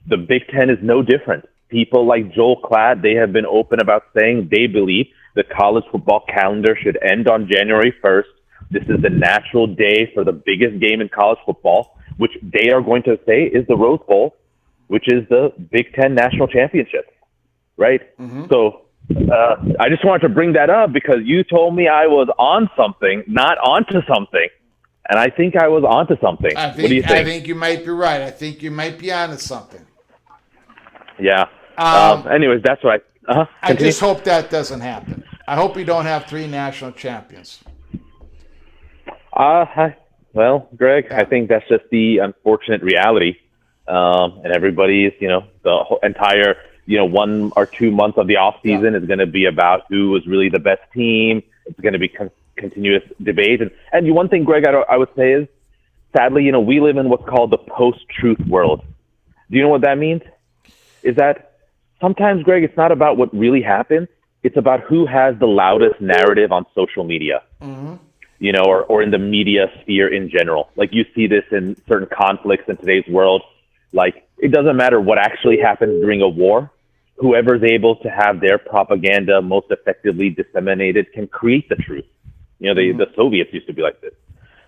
The Big 10 is no different. People like Joel Klatt, they have been open about saying they believe the college football calendar should end on January 1st. This is the natural day for the biggest game in college football, which they are going to say is the Rose Bowl, which is the Big 10 national championship, right? Mm-hmm. So I just wanted to bring that up because you told me I was on something, not onto something. And I think I was onto something. What do you think? I think you might be right. I think you might be onto something. Yeah. Anyways, that's what I just hope that doesn't happen. I hope we don't have 3 national champions. Well, Greg, Yeah. I think that's just the unfortunate reality. And everybody's, the whole entire, 1 or 2 months of the off season is going to be about who was really the best team. It's going to be continuous debate. And one thing, Greg, I would say is, sadly, we live in what's called the post-truth world. Do you know what that means? Is that sometimes, Greg, it's not about what really happened. It's about who has the loudest narrative on social media, or in the media sphere in general. Like, you see this in certain conflicts in today's world. Like, it doesn't matter what actually happens during a war. Whoever's able to have their propaganda most effectively disseminated can create the truth. The Soviets used to be like this.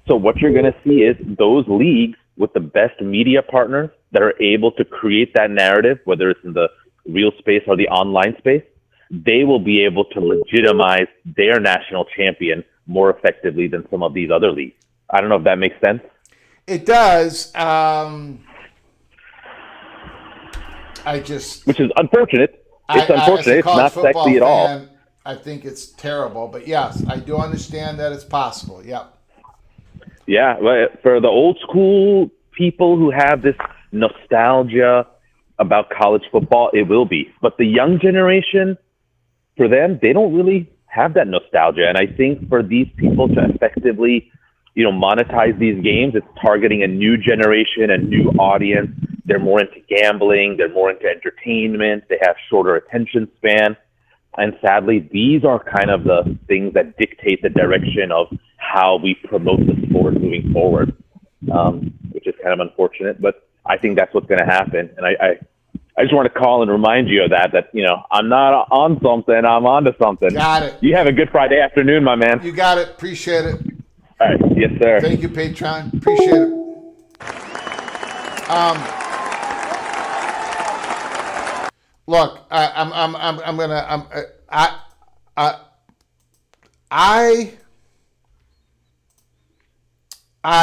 So what you're going to see is those leagues with the best media partners that are able to create that narrative, whether it's in the real space or the online space, they will be able to legitimize their national champion more effectively than some of these other leagues. I don't know if that makes sense. It does. Which is unfortunate. It's unfortunate. It's not sexy at all. I think it's terrible. But yes, I do understand that it's possible. Yep. Yeah. For the old school people who have this nostalgia about college football, it will be. But the young generation, for them, they don't really have that nostalgia. And I think for these people to effectively, monetize these games, it's targeting a new generation, a new audience. They're more into gambling. They're more into entertainment. They have shorter attention span. And sadly, these are kind of the things that dictate the direction of how we promote the sport moving forward, which is kind of unfortunate. But I think that's what's going to happen. And I just want to call and remind you of that, I'm not on something, I'm onto something. Got it. You have a good Friday afternoon, my man. You got it. Appreciate it. All right. Yes, sir. Thank you, Patron. Appreciate it. Look, I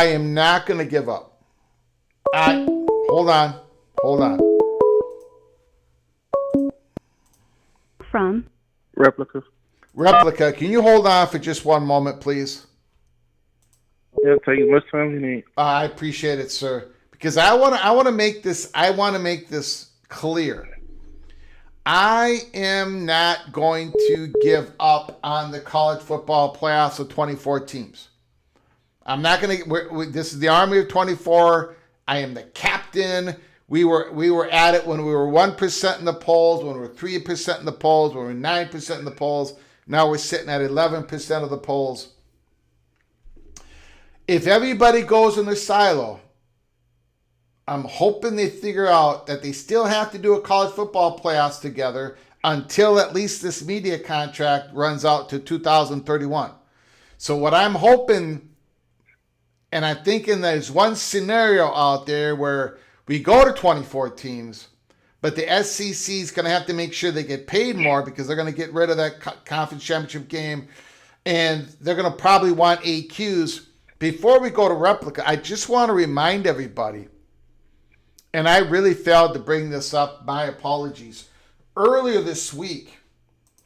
am not gonna give up. Hold on. From Replica. Can you hold on for just one moment, please? Yeah, take as much time as you need. I appreciate it, sir. Because I want to make this clear. I am not going to give up on the college football playoffs with 24 teams. I'm not going to. This is the Army of 24. I am the captain. We were at it when we were 1% in the polls, when we were 3% in the polls, when we were 9% in the polls. Now we're sitting at 11% of the polls. If everybody goes in their silo, I'm hoping they figure out that they still have to do a college football playoffs together until at least this media contract runs out to 2031. So what I'm hoping, and I'm thinking there's one scenario out there where we go to 24 teams, but the SEC is going to have to make sure they get paid more because they're going to get rid of that conference championship game, and they're going to probably want AQs. Before we go to Replica, I just want to remind everybody, and I really failed to bring this up, my apologies. Earlier this week,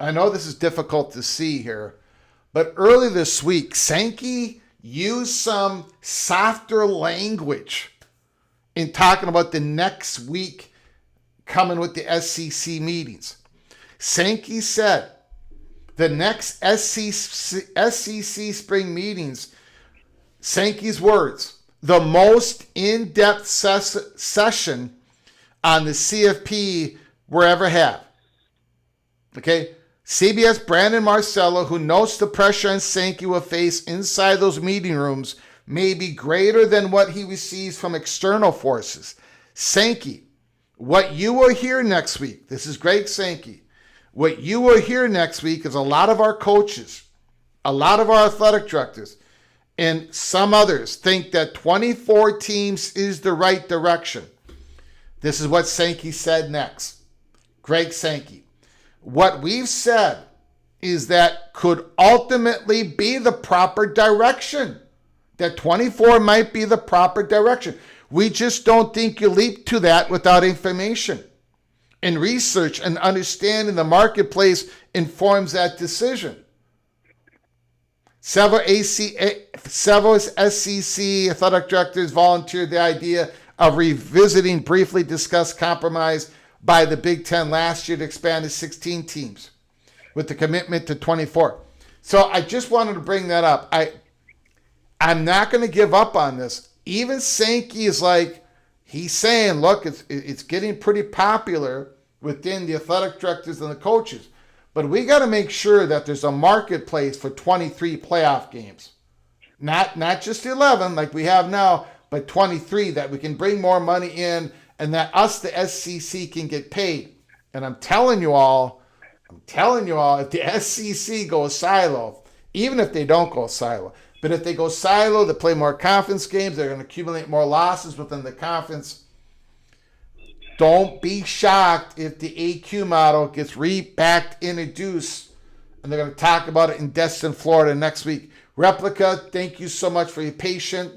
I know this is difficult to see here, but earlier this week, Sankey used some softer language in talking about the next week coming with the SEC meetings. Sankey said the next SEC spring meetings, Sankey's words, the most in-depth session on the CFP we'll ever have. Okay? CBS Brandon Marcello, who notes the pressure on Sankey will face inside those meeting rooms, may be greater than what he receives from external forces. Sankey, what you will hear next week, this is Greg Sankey, what you will hear next week is a lot of our coaches, a lot of our athletic directors, and some others think that 24 teams is the right direction. This is what Sankey said next. Greg Sankey. What we've said is that could ultimately be the proper direction that 24 might be the proper direction. We just don't think you leap to that without information. And research and understanding the marketplace informs that decision. Several SEC athletic directors volunteered the idea of revisiting briefly discussed compromise by the Big Ten last year to expand to 16 teams with the commitment to 24. So I just wanted to bring that up. I'm not going to give up on this. Even Sankey is like, he's saying, look, it's getting pretty popular within the athletic directors and the coaches. But we got to make sure that there's a marketplace for 23 playoff games. Not just 11 like we have now, but 23, that we can bring more money in and that us, the SEC, can get paid. And I'm telling you all, if the SEC goes silo, even if they don't go silo, but if they go silo, they play more conference games, they're going to accumulate more losses within the conference. Don't be shocked if the AQ model gets introduced, and they're going to talk about it in Destin, Florida next week. Replica, thank you so much for your patience.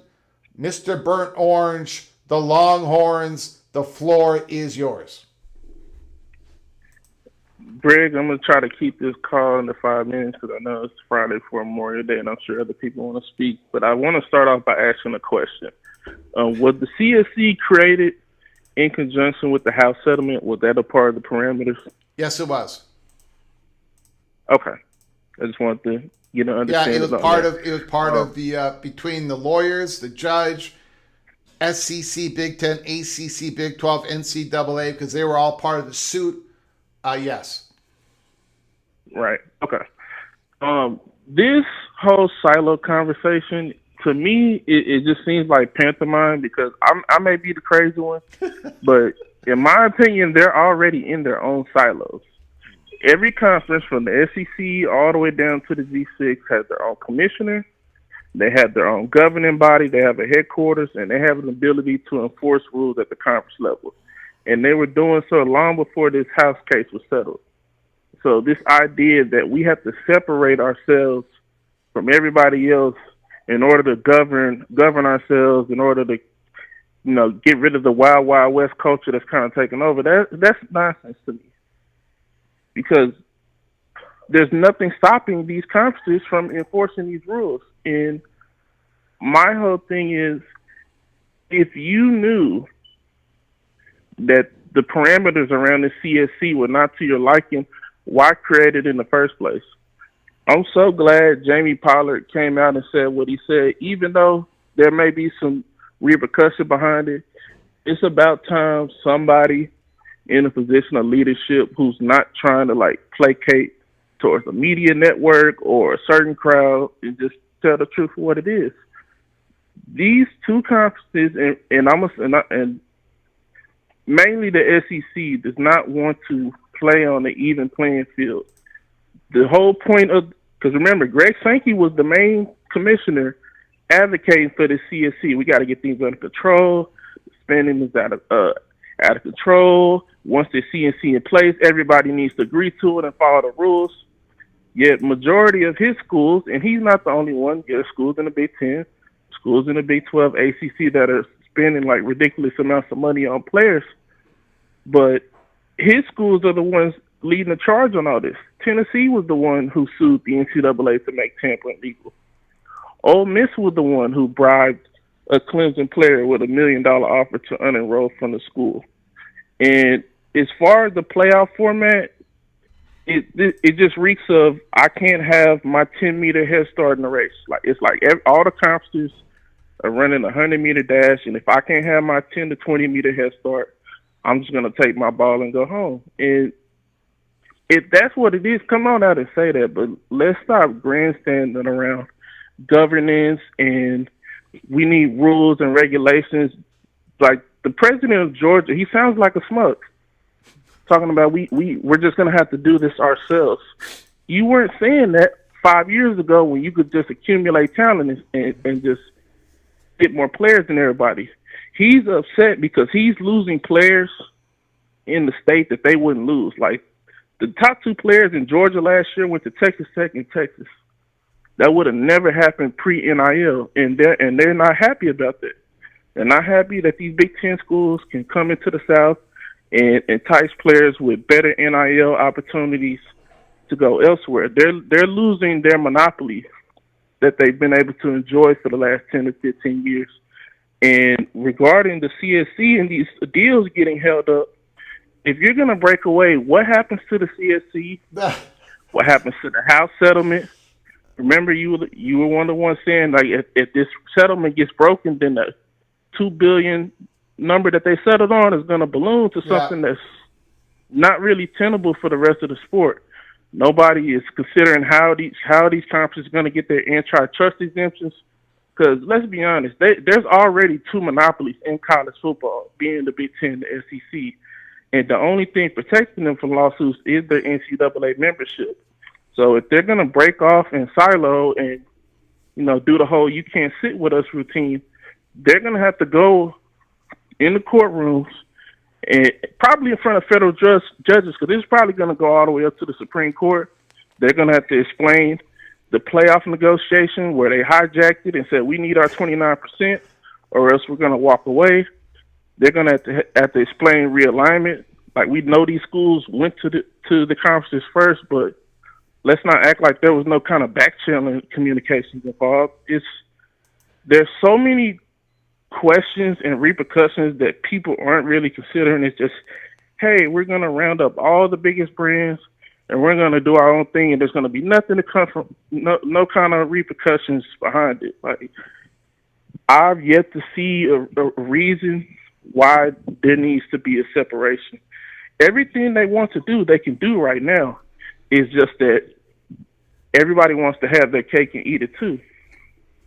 Mr. Burnt Orange, the Longhorns, the floor is yours. Greg, I'm going to try to keep this call under 5 minutes because I know it's Friday for Memorial Day, and I'm sure other people want to speak. But I want to start off by asking a question. Was the CSC created in conjunction with the House settlement? Was that a part of the parameters? Yes, it was. Okay, I just wanted to get an understanding. Yeah, it was part of the between the lawyers, the judge, SEC, Big Ten, ACC, Big 12, NCAA, because they were all part of the suit. Yes. Right. Okay. This whole silo conversation, to me, it just seems like pantomime because I may be the crazy one, but in my opinion, they're already in their own silos. Every conference from the SEC all the way down to the G6 has their own commissioner. They have their own governing body. They have a headquarters, and they have an ability to enforce rules at the conference level. And they were doing so long before this House case was settled. So this idea that we have to separate ourselves from everybody else in order to govern ourselves, in order to, get rid of the wild, wild west culture that's kind of taken over, that's nonsense to me. Because there's nothing stopping these conferences from enforcing these rules. And my whole thing is, if you knew that the parameters around the CSC were not to your liking, why create it in the first place? I'm so glad Jamie Pollard came out and said what he said, even though there may be some repercussion behind it. It's about time somebody in a position of leadership who's not trying to placate towards a media network or a certain crowd and just tell the truth for what it is. These two conferences, and mainly the SEC, does not want to play on the even playing field. The whole point of, because remember, Greg Sankey was the main commissioner advocating for the CSC. We got to get things under control. The spending is out of control. Once the CNC in place, everybody needs to agree to it and follow the rules. Yet majority of his schools, and he's not the only one, there are schools in the Big 10, schools in the Big 12, ACC that are spending ridiculous amounts of money on players. But his schools are the ones leading the charge on all this. Tennessee was the one who sued the NCAA to make tampering legal. Ole Miss was the one who bribed a Clemson player with $1 million offer to unenroll from the school. And as far as the playoff format, it just reeks of, I can't have my 10-meter head start in the race. All the conferences are running a 100-meter dash, and if I can't have my 10 to 20-meter head start, I'm just going to take my ball and go home. And if that's what it is, come on out and say that. But let's stop grandstanding around governance, and we need rules and regulations. Like the president of Georgia, he sounds like a smug, talking about we're just going to have to do this ourselves. You weren't saying that 5 years ago when you could just accumulate talent and just get more players than everybody. He's upset because he's losing players in the state that they wouldn't lose. Like the top two players in Georgia last year went to Texas Tech and Texas. That would have never happened pre-NIL, and they're not happy about that. They're not happy that these Big Ten schools can come into the South and entice players with better NIL opportunities to go elsewhere. They're losing their monopoly that they've been able to enjoy for the last 10 to 15 years. And regarding the CSC and these deals getting held up, if you're going to break away, what happens to the CSC? What happens to the House settlement? Remember, you were one of the ones saying, like, if this settlement gets broken, then the $2 billion number that they settled on is going to balloon to something that's not really tenable for the rest of the sport. Nobody is considering how these conferences are going to get their antitrust exemptions. Because let's be honest, there's already two monopolies in college football, being the Big Ten and the SEC. And the only thing protecting them from lawsuits is their NCAA membership. So if they're going to break off and silo and, do the whole you can't sit with us routine, they're going to have to go in the courtrooms and probably in front of federal judges, because this is probably going to go all the way up to the Supreme Court. They're going to have to explain the playoff negotiation where they hijacked it and said, we need our 29% or else we're going to walk away. They're going to have to explain realignment. Like, we know these schools went to the conferences first, but let's not act like there was no kind of back-channeling communications involved. There's so many questions and repercussions that people aren't really considering. It's just, hey, we're going to round up all the biggest brands and we're going to do our own thing, and there's going to be nothing to come from, no kind of repercussions behind it. Like, I've yet to see a reason why there needs to be a separation. Everything they want to do, they can do right now. It's just that everybody wants to have their cake and eat it too.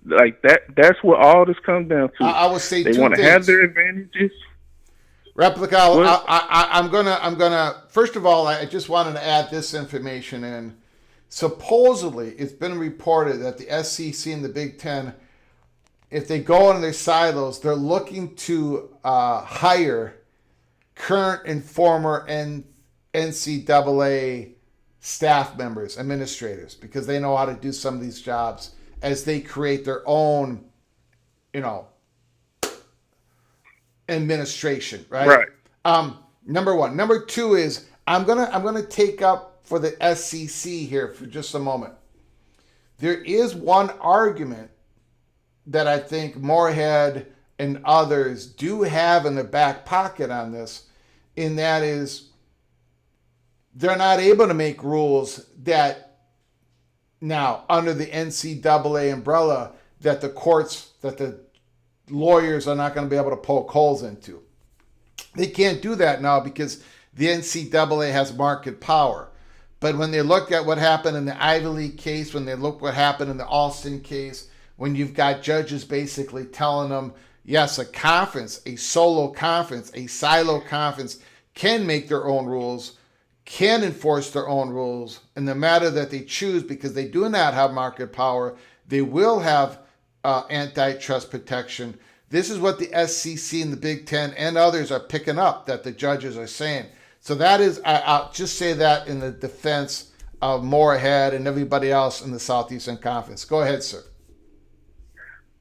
Like that's what all this comes down to. I would say they want to have their advantages. Replica, I'm gonna. First of all, I just wanted to add this information in. Supposedly, it's been reported that the SEC and the Big Ten, if they go into their silos, they're looking to hire current and former NCAA staff members, administrators, because they know how to do some of these jobs as they create their own, administration, right? Number one. Number two is I'm gonna take up for the SEC here for just a moment. There is one argument that I think Moorhead and others do have in the back pocket on this, and that is they're not able to make rules that now under the NCAA umbrella that the courts, that the lawyers are not going to be able to poke holes into. They can't do that now because the NCAA has market power. But when they look at what happened in the Ivy League case, when they look what happened in the Alston case, when you've got judges basically telling them, yes, a conference, a solo conference, a silo conference can make their own rules, can enforce their own rules, in the matter that they choose, because they do not have market power, they will have antitrust protection. This is what the SEC and the Big Ten and others are picking up, that the judges are saying. So that is, I'll just say that in the defense of Moorhead and everybody else in the Southeastern Conference. Go ahead, sir.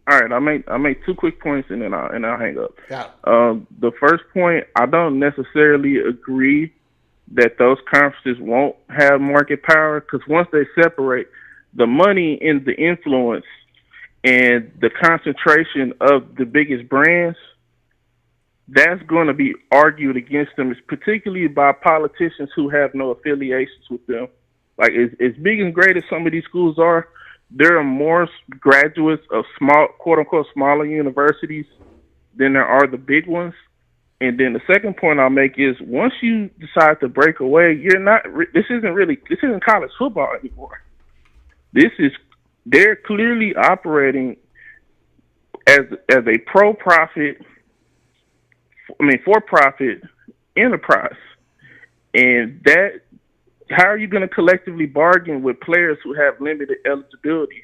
All right, I make 2 quick points and then I'll hang up. Yeah. The first point, I don't necessarily agree that those conferences won't have market power, because once they separate, the money and the influence and the concentration of the biggest brands, that's going to be argued against them, particularly by politicians who have no affiliations with them. Like, as big and great as some of these schools are, there are more graduates of small, quote-unquote, smaller universities than there are the big ones. And then the second point I'll make is, once you decide to break away, this isn't college football anymore. They're clearly operating as a for-profit enterprise. And that, how are you going to collectively bargain with players who have limited eligibility?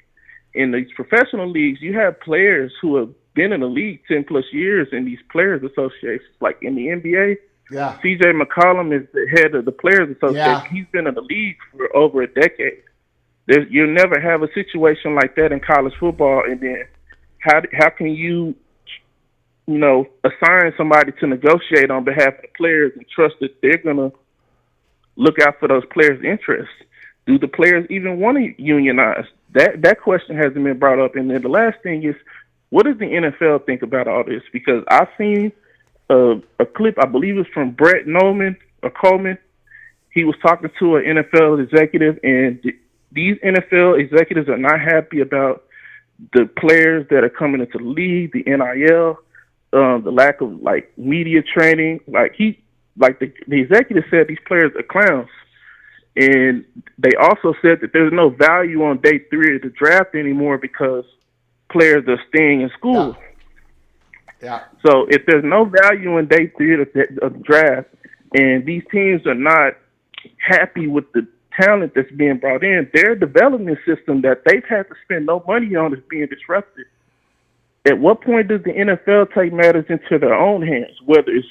In these professional leagues, you have players who have been in the league 10 plus years in these players associations. Like in the NBA, CJ McCollum is the head of the players association. Yeah. He's been in the league for over a decade. You'll never have a situation like that in college football. And then how can you assign somebody to negotiate on behalf of the players and trust that they're gonna look out for those players' interests? Do the players even want to unionize? That question hasn't been brought up. And then the last thing is, what does the NFL think about all this? Because I've seen a clip, I believe it's from Brett Nolan or Coleman. He was talking to an NFL executive, and these NFL executives are not happy about the players that are coming into the league, the NIL, the lack of media training. The executive said these players are clowns. And they also said that there's no value on day 3 of the draft anymore because players are staying in school. Yeah. So if there's no value in day 3 of the draft, and these teams are not happy with the talent that's being brought in, their development system that they've had to spend no money on is being disrupted. At what point does the NFL take matters into their own hands, whether it's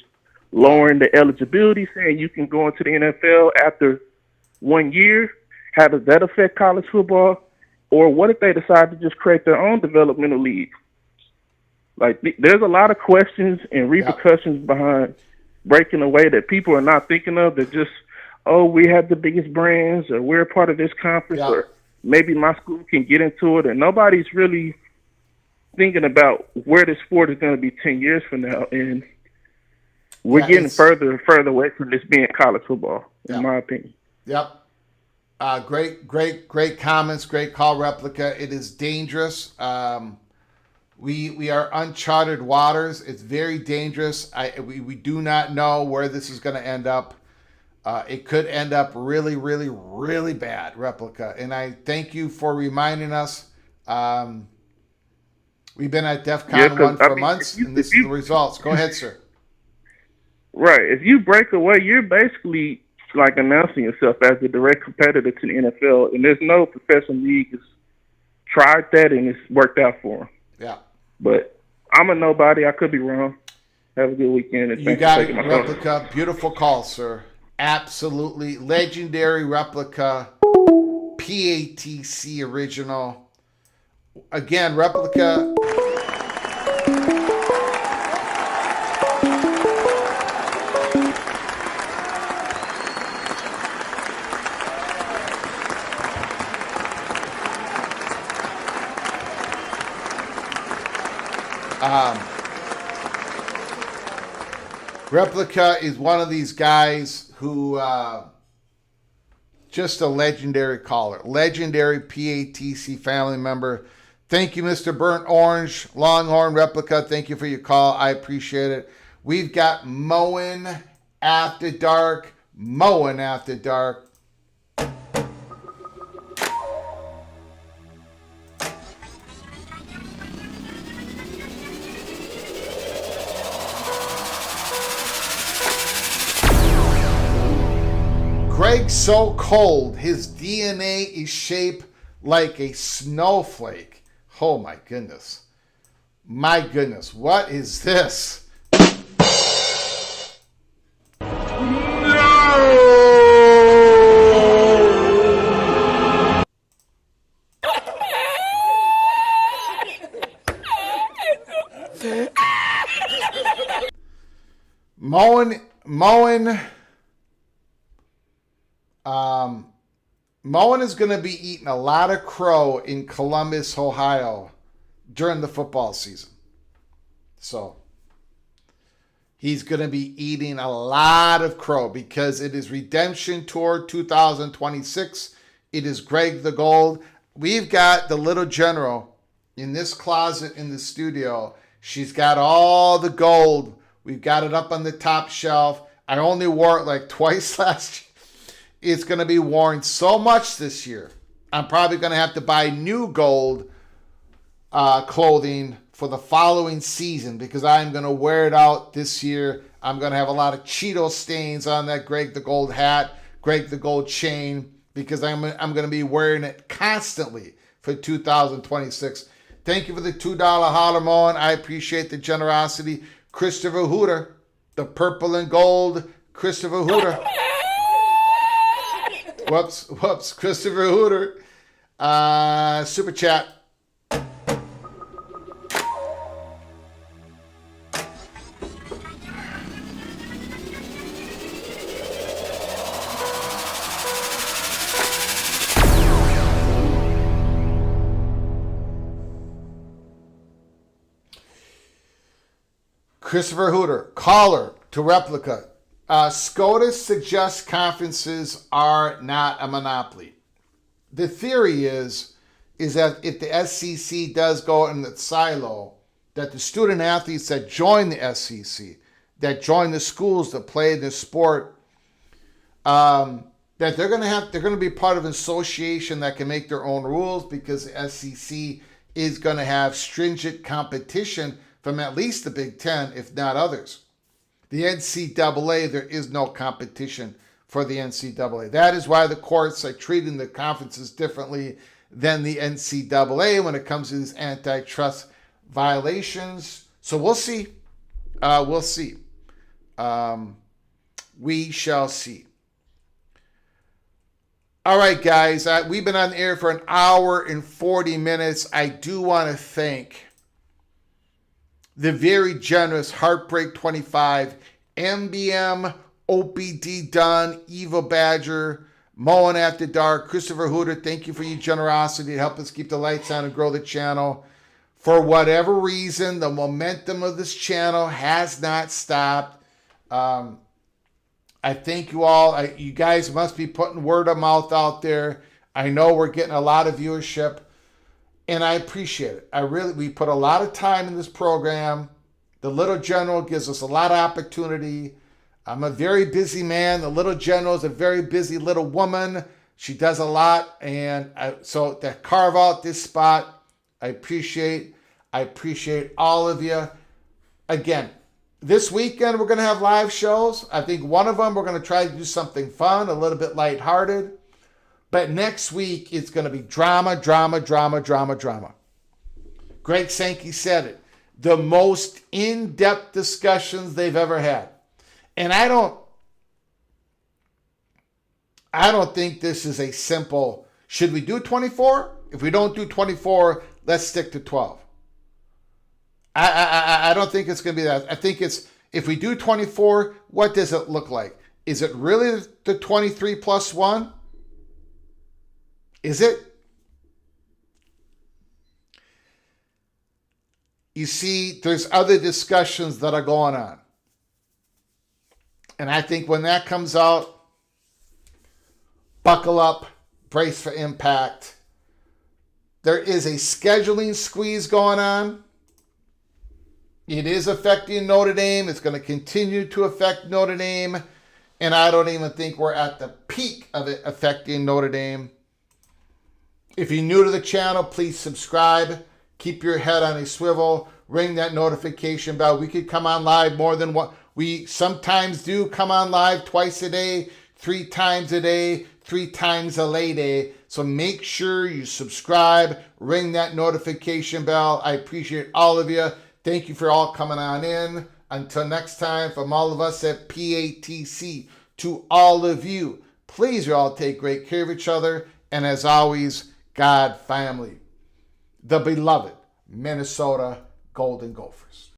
lowering the eligibility, saying you can go into the NFL after 1 year? How does that affect college football? Or what if they decide to just create their own developmental league? There's a lot of questions and repercussions behind breaking away that people are not thinking of. They're just, we have the biggest brands, or we're a part of this conference, or maybe my school can get into it. And nobody's really thinking about where the sport is going to be 10 years from now. And we're getting further and further away from this being college football, in my opinion. Yep. Great comments. Great call, Replica. It is dangerous. We are uncharted waters. It's very dangerous. We do not know where this is going to end up. It could end up really, really, really bad, Replica. And I thank you for reminding us. We've been at DEF CON 1 for months, and this is the results. Go ahead, sir. Right. If you break away, you're basically announcing yourself as a direct competitor to the NFL, and there's no professional league that's tried that and it's worked out for them. Yeah. But I'm a nobody. I could be wrong. Have a good weekend. And you got it, Replica. Beautiful call, sir. Absolutely legendary Replica. PATC original. Again, Replica. Replica is one of these guys who just a legendary caller, legendary PATC family member. Thank you, Mr. Burnt Orange, Longhorn Replica. Thank you for your call. I appreciate it. We've got Mowing After Dark. Mowing After Dark. Greg's so cold, his DNA is shaped like a snowflake. Oh my goodness. My goodness, what is this? Moen is going to be eating a lot of crow in Columbus, Ohio during the football season. So he's going to be eating a lot of crow because it is Redemption Tour 2026. It is Greg the Gold. We've got the little general in this closet in the studio. She's got all the gold. We've got it up on the top shelf. I only wore it like twice last year. It's going to be worn so much this year. I'm probably going to have to buy new gold clothing for the following season because I'm going to wear it out this year. I'm going to have a lot of Cheeto stains on that Greg the Gold hat, Greg the Gold chain, because I'm going to be wearing it constantly for 2026. Thank you for the $2 holler, Moen. I appreciate the generosity. Christopher Hooter, the purple and gold Christopher Hooter. Whoops, Christopher Hooter. Super chat. Christopher Hooter, caller to replica. SCOTUS suggests conferences are not a monopoly. The theory is that if the SEC does go in the silo, that the student athletes that join the SEC, that join the schools that play the sport, that they're going to be part of an association that can make their own rules, because the SEC is going to have stringent competition from at least the Big Ten, if not others. The NCAA, there is no competition for the NCAA. That is why the courts are treating the conferences differently than the NCAA when it comes to these antitrust violations. So we'll see. We'll see. We shall see. All right, guys. We've been on the air for an hour and 40 minutes. I do want to thank the very generous Heartbreak 25, MBM, OPD Dunn, Eva Badger, Mohr After Dark, Christopher Hooter. Thank you for your generosity to help us keep the lights on and grow the channel. For whatever reason, the momentum of this channel has not stopped. I thank you all. You guys must be putting word of mouth out there. I know we're getting a lot of viewership. And I appreciate it. We put a lot of time in this program. The Little General gives us a lot of opportunity. I'm a very busy man. The Little General is a very busy little woman. She does a lot. And so to carve out this spot, I appreciate all of you. Again, this weekend we're going to have live shows. I think one of them we're going to try to do something fun, a little bit lighthearted. But next week, it's going to be drama, drama, drama, drama, drama. Greg Sankey said it. The most in-depth discussions they've ever had. And I don't think this is a simple, should we do 24? If we don't do 24, let's stick to 12. I don't think it's going to be that. I think it's, if we do 24, what does it look like? Is it really the 23 plus 1? Is it? You see, there's other discussions that are going on. And I think when that comes out, buckle up, brace for impact. There is a scheduling squeeze going on. It is affecting Notre Dame. It's going to continue to affect Notre Dame. And I don't even think we're at the peak of it affecting Notre Dame. If you're new to the channel, please subscribe. Keep your head on a swivel. Ring that notification bell. We could come on live more than what we sometimes do. Come on live twice a day, 3 times a day, 3 times a lady. So make sure you subscribe. Ring that notification bell. I appreciate all of you. Thank you for all coming on in. Until next time, from all of us at PATC, to all of you, please you all take great care of each other. And as always, God family, the beloved Minnesota Golden Gophers.